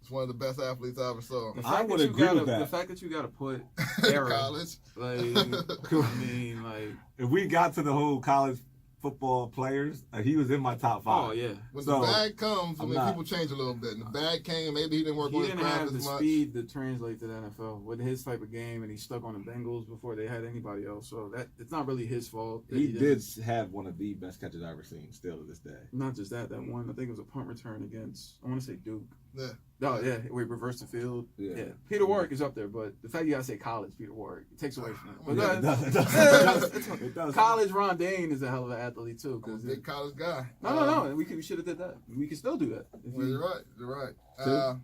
It's one of the best athletes I ever saw. I would agree with that. The fact that you got to put era, college. like, I mean, like, if we got to the whole college football players, he was in my top 5. Oh yeah. When So, the bag comes, people change a little bit. And the bag came, maybe he didn't work He on his didn't craft have the as much. speed to translate to the NFL with his type of game, and he stuck on the Bengals before they had anybody else. So that it's not really his fault. that He did didn't- have one of the best catches I've ever seen, still to this day. Not just that one, I think it was a punt return against, I want to say Duke. Yeah. Oh, yeah, where he reversed the field. Yeah. Peter Warwick is up there, but the fact you got to say college Peter Warwick, it takes away from it. But Yeah, it does. It yeah, does. it's okay. It does. College Ron Dane is a hell of an athlete, too. I'm a 'Cause big college guy. no. We should have did that. We can still do that. If Well, you- you're right. You're right. Two?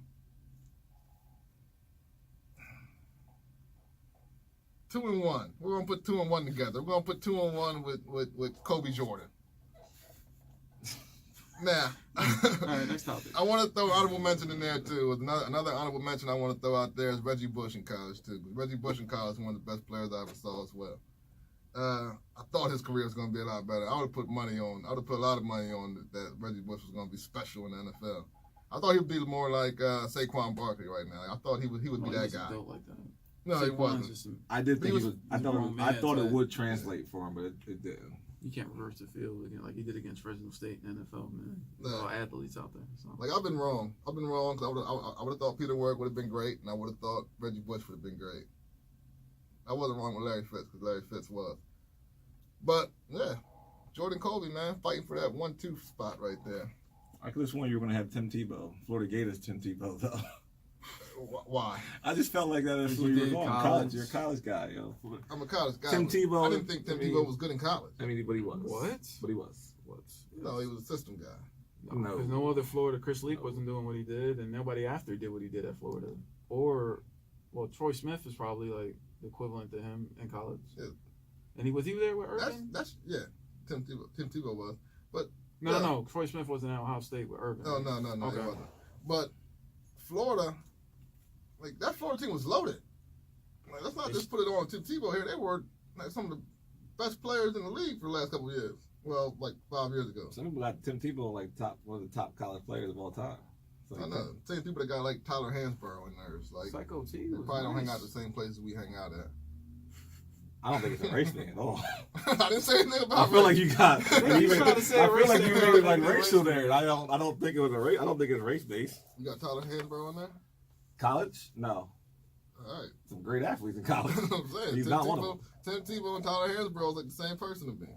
2-1. We're gonna put 2-1 together. We're gonna put 2-1 with Kobe Jordan. Now, All right, next topic. I want to throw honorable mention in there too. Another honorable mention I want to throw out there is Reggie Bush in college too. Reggie Bush in college is one of the best players I ever saw as well. I thought his career was going to be a lot better. I would have put a lot of money on that Reggie Bush was going to be special in the NFL. I thought he would be more like Saquon Barkley right now. I thought he would be that guy. Built like that. No, he Saquon's wasn't. just I did think He he was- was. I he's a grown thought. I man, thought it so- would translate for him, but it didn't. You can't reverse the field again like he did against Fresno State in the NFL, man. There's No. all athletes out there. So. Like I've been wrong. Because I would have thought Peter Ward would have been great, and I would have thought Reggie Bush would have been great. I wasn't wrong with Larry Fitz because Larry Fitz was. But yeah, Jordan Kobe, man, fighting for that 1-2 spot right there. I could have sworn you were going to have Tim Tebow. Florida Gators Tim Tebow, though. Why? I just felt like that's You where you were did going. college. You're a college guy, yo. I'm a college guy. Tim Tebow. I didn't think Tim Tebow was good in college. I mean, but he was. What? But he was. What? No, he was a system guy. No. Because no other Florida, Chris Leak wasn't doing what he did, and nobody after did what he did at Florida. Or, well, Troy Smith is probably like the equivalent to him in college. Yeah. And was he there with Irvin? That's yeah. Tim Tebow was. No. Troy Smith wasn't at Ohio State with Irvin. No, Okay. he wasn't. But Florida, like that Florida team was loaded. Like, let's not just put it on Tim Tebow here. They were like some of the best players in the league for the last couple of years. Well, like 5 years ago. Some people got Tim Tebow like one of the top college players of all time. So I know. Same people that got like Tyler Hansborough in theirs. Like Psycho T. they was probably don't hang nice. out the same places we hang out at. I don't think it's a race thing at all. I didn't say anything I about feel like race. you got. You trying to say I feel race like thing, you I made don't it like think it's racial race there. I don't think it was a race. I don't think it's race based. You got Tyler Hansborough in there? College? No. All right. Some great athletes in college. That's what I'm saying. He's Tim not one Tebow, of them. Tim Tebow and Tyler Hansborough is like the same person to me.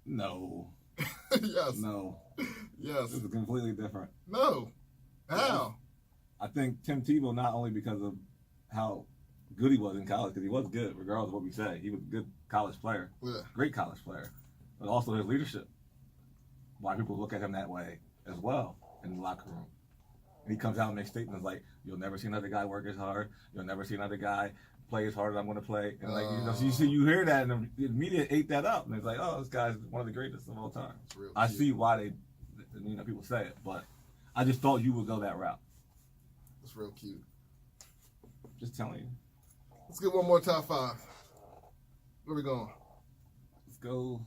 No. Yes. No. Yes. This is completely different. No. How? I think Tim Tebow, not only because of how good he was in college, because he was good, regardless of what we say. He was a good college player, Yeah. great college player, but also his leadership. Why people look at him that way as well in the locker room. And he comes out and makes statements like, "You'll never see another guy work as hard. You'll never see another guy play as hard as I'm going to play." And like, so you hear that, and the media ate that up, and it's like, "Oh, this guy's one of the greatest of all time." It's real I cute. see why people say it, but I just thought you would go that route. It's real cute. Just telling you. Let's get one more top 5. Where we going? Let's go.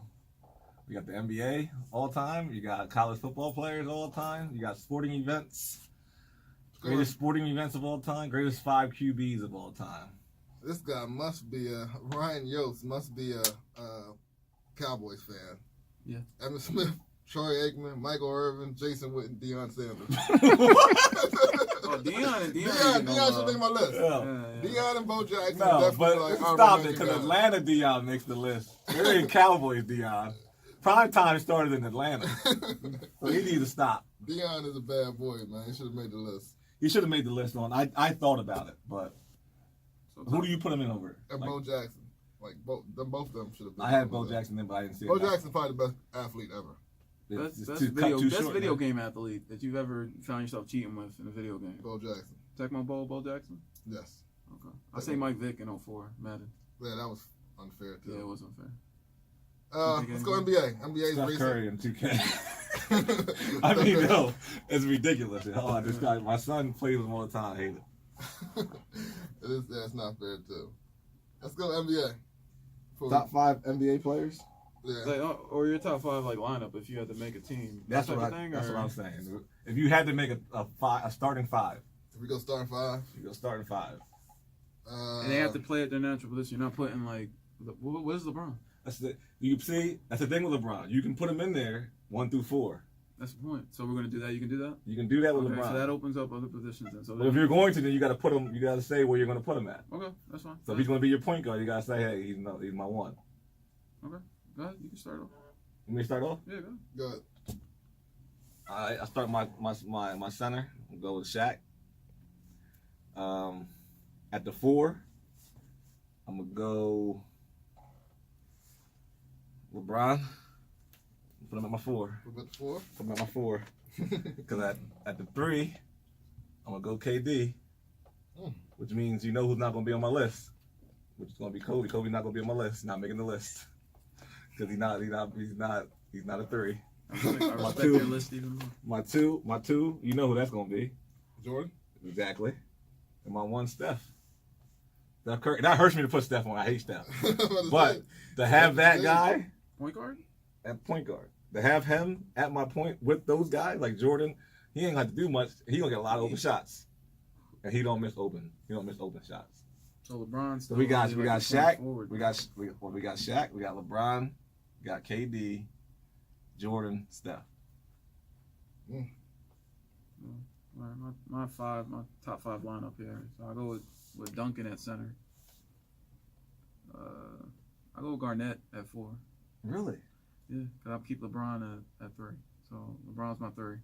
We got the NBA all time. You got college football players all time. You got sporting events. Greatest sporting events of all time. Greatest 5 QBs of all time. This guy must be Ryan Yost must be a Cowboys fan. Yeah. Emmitt Smith, Troy Aikman, Michael Irvin, Jason Witten, Deion Sanders. Oh, Deion Deion should make my list. Yeah. Deion and Bo Jackson No, definitely but like stop honorable it, because mention guys. Atlanta Dion makes the list. They're in Cowboys Dion. prime time started in Atlanta, so he needs to stop. Dion is a bad boy, man. He should have made the list. He should have made the list on. I thought about it, but So who do you put him in over? And Like, Bo Jackson. Like, both of them should have been. I had on Bo the list. Jackson in, but I didn't see it. Bo Jackson's probably the best athlete ever. It's Best too- cut video, too best short, video man. game athlete that you've ever found yourself cheating with in a video game. Bo Jackson. Tecmo Bo Jackson? Yes. Okay. I say Mike Vick in 04, Madden. Yeah, that was unfair too. Yeah, it was unfair. Let's go NBA. NBA's Steph recent. Curry in 2K. I mean, no, it's ridiculous. Oh, this guy, my son plays with him all the time. I hate it. That's not fair too. Let's go NBA. Top 5 NBA players. Yeah. Like, or your top 5 like lineup if you had to make a team. That's That what type of thing, that's or- what I'm saying. If you had to make a starting 5, If we go starting 5. you go starting 5. And they have to play at their natural position. You're not putting like, what is LeBron? That's the you see. That's the thing with LeBron. You can put him in there 1 through 4. That's the point. So we're gonna do that. You can do that. You can do that with Okay, LeBron. so that opens up other positions. Then. So But if you're going to, then you got to put him. You got to say where you're going to put him at. okay, that's fine. So if he's going to be your point guard, you got to say, hey, he's my 1. Okay, go ahead. You can start off. Let me start off. Yeah, go. Good. I start my center. I'll go with Shaq. At the 4, I'm gonna go LeBron. Put him at my 4. We're at the 4. Put him at my 4. Because at the 3, I'm gonna go KD, which means you know who's not gonna be on my list, which is gonna be Kobe. Kobe's not gonna be on my list. He's not making the list because he's not a 3. I respect two. your list even more. My two, you know who that's gonna be. Jordan. Exactly. And my 1, Steph. Steph Curry. That hurts me to put Steph on. I hate Steph. But to have that guy Point guard. at point guard, to have him at my point with those guys like Jordan, he ain't have to do much. He gonna get a lot of open shots, and he don't miss open. He don't miss open shots. So LeBron's. So we got still like a Shaq. point forward. We got Shaq. We got LeBron. We got KD, Jordan, Steph. All right, my top 5 lineup here. So I go with Duncan at center. I go with Garnett at 4. Really? Yeah, because I'll keep LeBron at 3. So LeBron's my 3.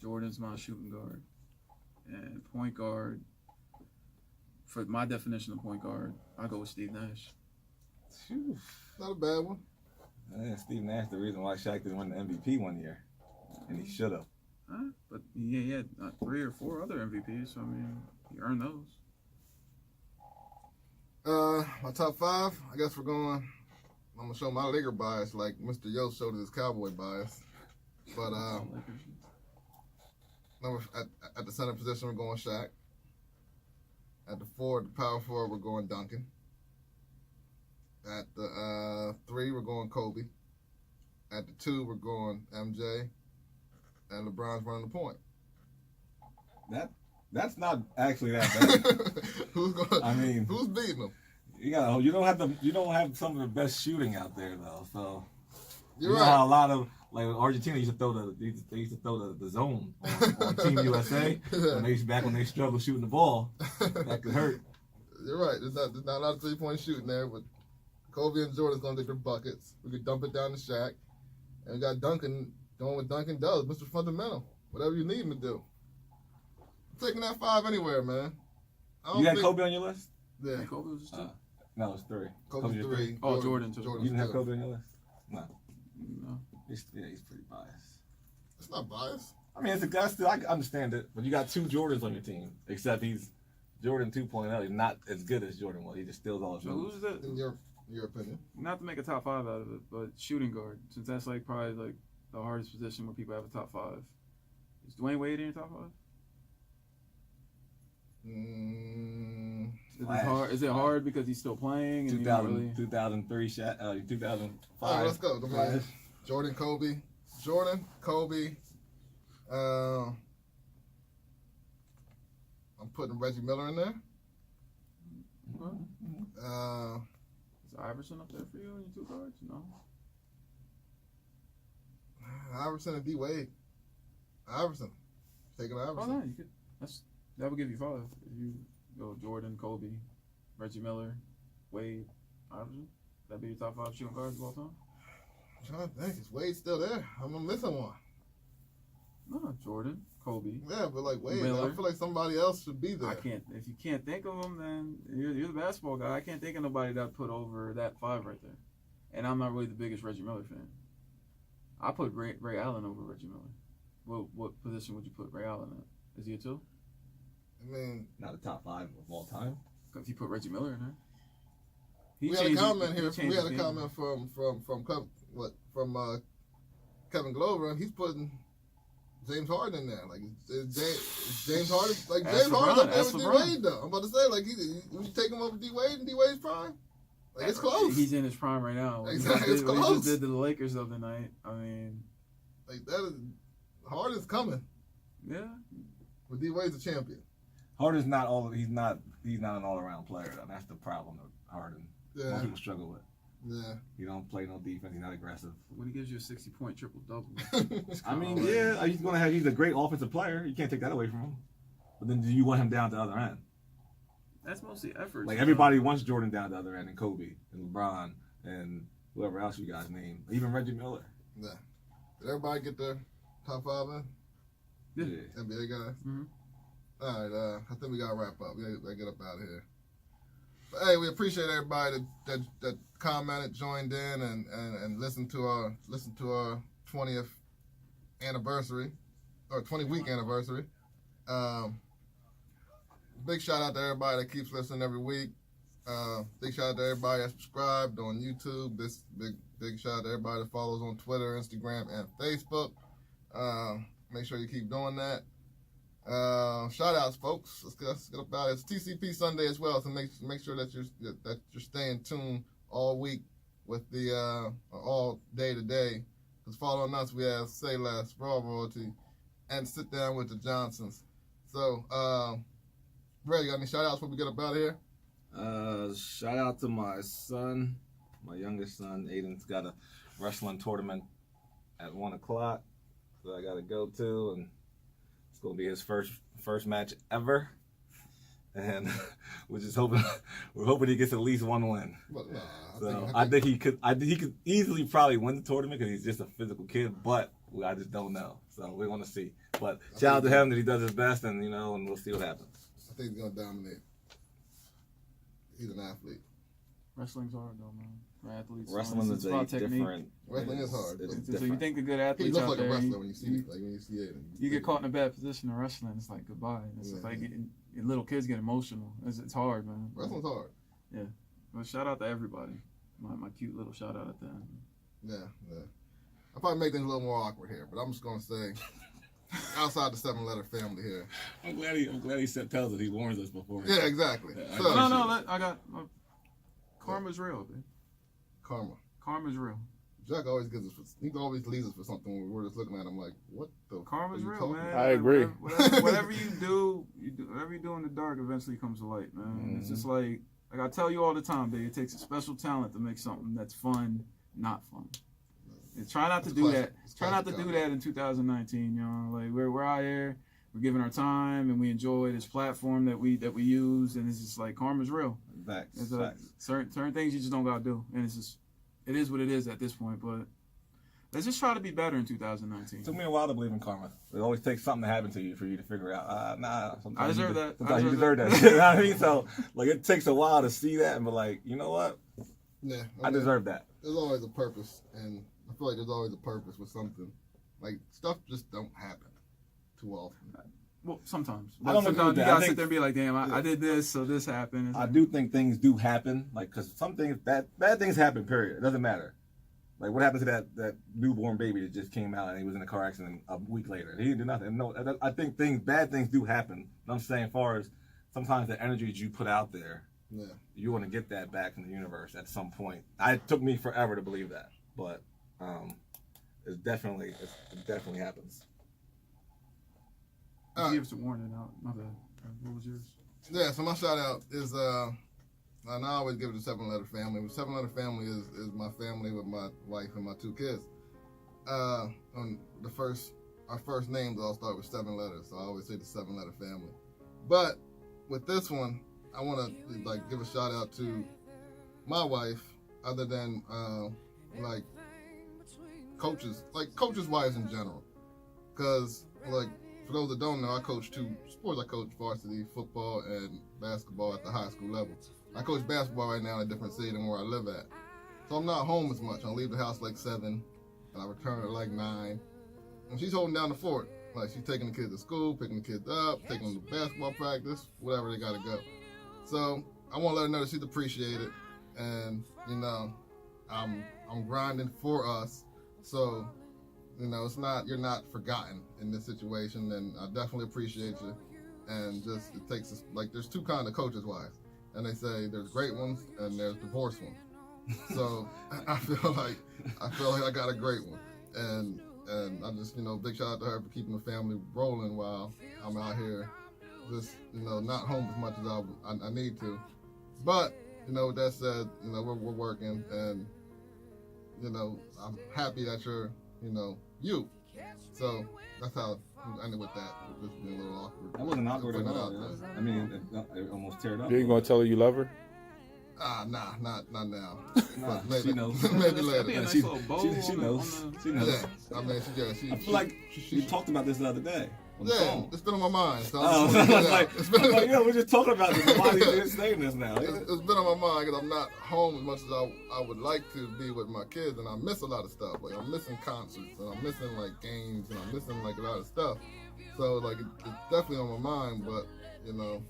Jordan's my shooting guard. And point guard, for my definition of point guard, I go with Steve Nash. Phew. Not a bad one. Man, Steve Nash, the reason why Shaq didn't win the MVP one year, and he should have. But he had 3 or 4 other MVPs, so I mean, he earned those. My top 5. I guess we're going. I'm gonna show my Laker bias, like Mr. Yost showed his Cowboy bias. But at the center position, we're going Shaq. At the 4, the power forward, we're going Duncan. At the 3, we're going Kobe. At the 2, we're going MJ. And LeBron's running the point. That's not actually that bad. Who's going? I mean, who's beating them? you don't have some of the best shooting out there though. So You're you know right. how a lot of like Argentina used to throw the zone on Team USA when they struggled shooting the ball. That could hurt. You're right. There's not a lot of 3-point shooting there, but Kobe and Jordan's gonna get their buckets. We could dump it down to Shaq, and we got Duncan doing what Duncan does, Mr. Fundamental. Whatever you need him to do. I'm taking that 5 anywhere, man. You got Kobe on your list? Yeah, And Kobe was just 2. No, it's 3. Kobe's your 3. Oh, Jordan, too. You Jordan's didn't have 2. Kobe on your list? No. No. He's pretty biased. It's not biased. I mean, I understand it, but you got 2 Jordans on your team, except he's Jordan 2.0. He's not as good as Jordan was. He just steals all his So moves. who's that? In your opinion. Not to make a top 5 out of it, but shooting guard, since that's like probably like the hardest position where people have a top 5. Is Dwayne Wade in your top 5? Is it hard because he's still playing and 2003 shot, 2005. All right, let's go. Jordan, Kobe. I'm putting Reggie Miller in there. Okay. Is Iverson up there for you in your 2 guards? No. Iverson and D Wade. Iverson. Taking Iverson. Oh no, you could. That would give you 5 if you go Jordan, Kobe, Reggie Miller, Wade, Iverson. That'd be your top 5 shooting guards of all time. I'm trying to think. Is Wade still there? I'm missing one. No, Jordan, Kobe. Yeah, but like Wade, Miller. I feel like somebody else should be there. I can't. If you can't think of them, then you're the basketball guy. I can't think of nobody that put over that 5 right there. And I'm not really the biggest Reggie Miller fan. I put Ray Allen over Reggie Miller. What position would you put Ray Allen at? Is he a 2? I mean, Not a top 5 of all time. If you put Reggie Miller in there. we had a comment here. We had a comment from Kevin Glover, and he's putting James Harden in there. Like is James Harden, like That's James Harden's up there LeBron. with D That's Wade though. I'm about to say, like, would you take him over D Wade in D Wade's prime? Like, it's close. He's in his prime right now. Exactly, it's What he close. just did to the Lakers the other night. I mean, Like, that is Harden's coming. yeah. But D Wade's a champion. Harden's not all. He's not an all-around player. Though. That's the problem with Harden. Yeah, Most people struggle with. yeah. He don't play no defense. He's not aggressive. When he gives you a 60-point triple-double. I mean, yeah, he's a great offensive player. You can't take that away from him. But then do you want him down the other end? That's mostly effort. Like everybody wants Jordan down the other end, and Kobe, and LeBron, and whoever else you guys name, even Reggie Miller. Yeah. Did everybody get their top 5 in? Yeah. NBA guys? Mhm. All right, I think we got to wrap up. We got to get up out of here. But, hey, we appreciate everybody that commented, joined in, and listened to our 20th anniversary, or 20-week anniversary. Big shout out to everybody that keeps listening every week. Big shout out to everybody that's subscribed on YouTube. This big shout out to everybody that follows on Twitter, Instagram, and Facebook. Make sure you keep doing that. Shout outs, folks. Let's get up out. It's TCP Sunday as well, so make sure that you're staying tuned all week with the all day today. Because following us, we have Say Less, Raw Royalty, and Sit Down with the Johnsons. So, Ray, you got any shout outs before we get up out of here? Shout out to my son, my youngest son. Aiden's got a wrestling tournament at 1 o'clock that I got to go to, and it's going to be his first match ever. And we're hoping he gets at least one win. But, I think he could easily probably win the tournament because he's just a physical kid, but I just don't know. So we're going to see. But shout out to him that he does his best, and and we'll see what happens. I think he's going to dominate. He's an athlete. Wrestling's hard though, man. For athletes, Wrestling is about technique. different. Wrestling is hard. So you think the good He athletes looks out like a there, wrestler when you see it. Like when you see it. you get caught in a bad position in wrestling, it's like goodbye. It's Yeah. like little kids get emotional. It's hard, man. Wrestling's hard. But shout out to everybody. My cute little shout out at the end. Yeah. I'll probably make things a little more awkward here, but I'm just gonna say, outside the 7-letter family here. I'm glad he tells us he warns us before. Yeah, exactly. Yeah, So, I got karma's real, dude. karma. Karma's real. Jack always he always leaves us for something when we're just looking at him like, what the Karma's are you real, talking man. about? I agree. Whatever you do, whatever you do in the dark eventually comes to light, man. It's just like I tell you all the time, baby. It takes a special talent to make something that's fun not fun. And try not to It's do classic. that. It's Try not to classic do that in 2019, Like we're out here, we're giving our time, and we enjoy this platform that we use, and it's just like karma's real. Facts. It's certain things you just don't gotta do, and it is what it is at this point. But let's just try to be better in 2019. It took me a while to believe in karma. It always takes something to happen to you for you to figure out. I deserve that. Sometimes you deserve that. You know what I mean? So like it takes a while to see that and be like, you know what? Yeah, I deserve that. There's always a purpose, and I feel like there's always a purpose with something. Like stuff just don't happen too often. Well, sometimes. I don't agree Sometimes with you that. I gotta think- sit there and be like, damn, I did this, so this happened. It's I like, do think things do happen, like because some things bad things happen. Period. It doesn't matter. Like what happened to that newborn baby that just came out and he was in a car accident a week later. He didn't do nothing. No, I think bad things do happen. I'm saying, as far as sometimes the energy that you put out there, Yeah. you want to get that back from the universe at some point. It took me forever to believe that, but it definitely happens. give us a warning out. My bad. What was yours? Yeah, so my shout out is and I always give it to 7-letter family. The 7-letter family is my family with my wife and my 2 kids. On our first names all start with 7 letters, so I always say the 7-letter family. But with this one, I want to give a shout out to my wife, other than coaches wives in general. Because, like, for those that don't know, I coach 2 sports. I coach varsity football and basketball at the high school level. I coach basketball right now in a different city than where I live at. So I'm not home as much. I leave the house like 7, and I return at like 9. And she's holding down the fort. Like, she's taking the kids to school, picking the kids up, taking them to basketball practice, whatever they got to go. So I want to let her know that she's appreciated. And, you know, I'm grinding for us. So, you know, you're not forgotten in this situation, and I definitely appreciate you. And just, it takes us, like, there's 2 kinds of coaches' wives. And they say there's great ones and there's divorced ones. So I feel like I got a great one. And I just, you know, big shout out to her for keeping the family rolling while I'm out here just, you know, not home as much as I need to. But, you know, with that said, you know, we're working, and, you know, I'm happy that you're, you know, you. So that's how I ended with that. Just being a little awkward. That wasn't awkward at Putting it all. out there. I mean, it almost teared up. You ain't gonna tell her you love her? Nah, not now. Nah, But maybe, she knows. maybe That'd be a later. nice She- little bow she on knows. the- She knows. Yeah, I mean, she I feel like we talked about this the other day on the yeah, phone. it's been on my mind. So Oh, I'm I was yeah, like, it's been, yeah, we're just talking about this. Why are you saying this now? it's been on my mind because I'm not home as much as I would like to be with my kids, and I miss a lot of stuff. Like, I'm missing concerts, and I'm missing like games, and I'm missing like a lot of stuff. So like it's definitely on my mind, but you know,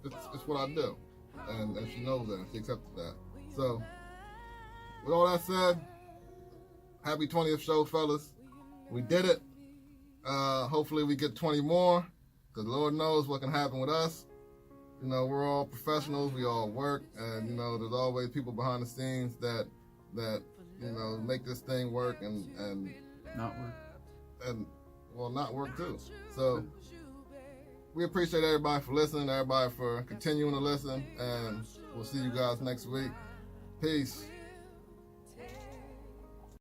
it's what I do, and she knows that, and she accepted that. So with all that said, happy 20th show, fellas. We did it. Hopefully we get 20 more, because Lord knows what can happen with us. You know, we're all professionals. We all work, and you know, there's always people behind the scenes that you know make this thing work and Not work. not work too. So we appreciate everybody for listening, everybody for continuing to listen, and we'll see you guys next week. Peace.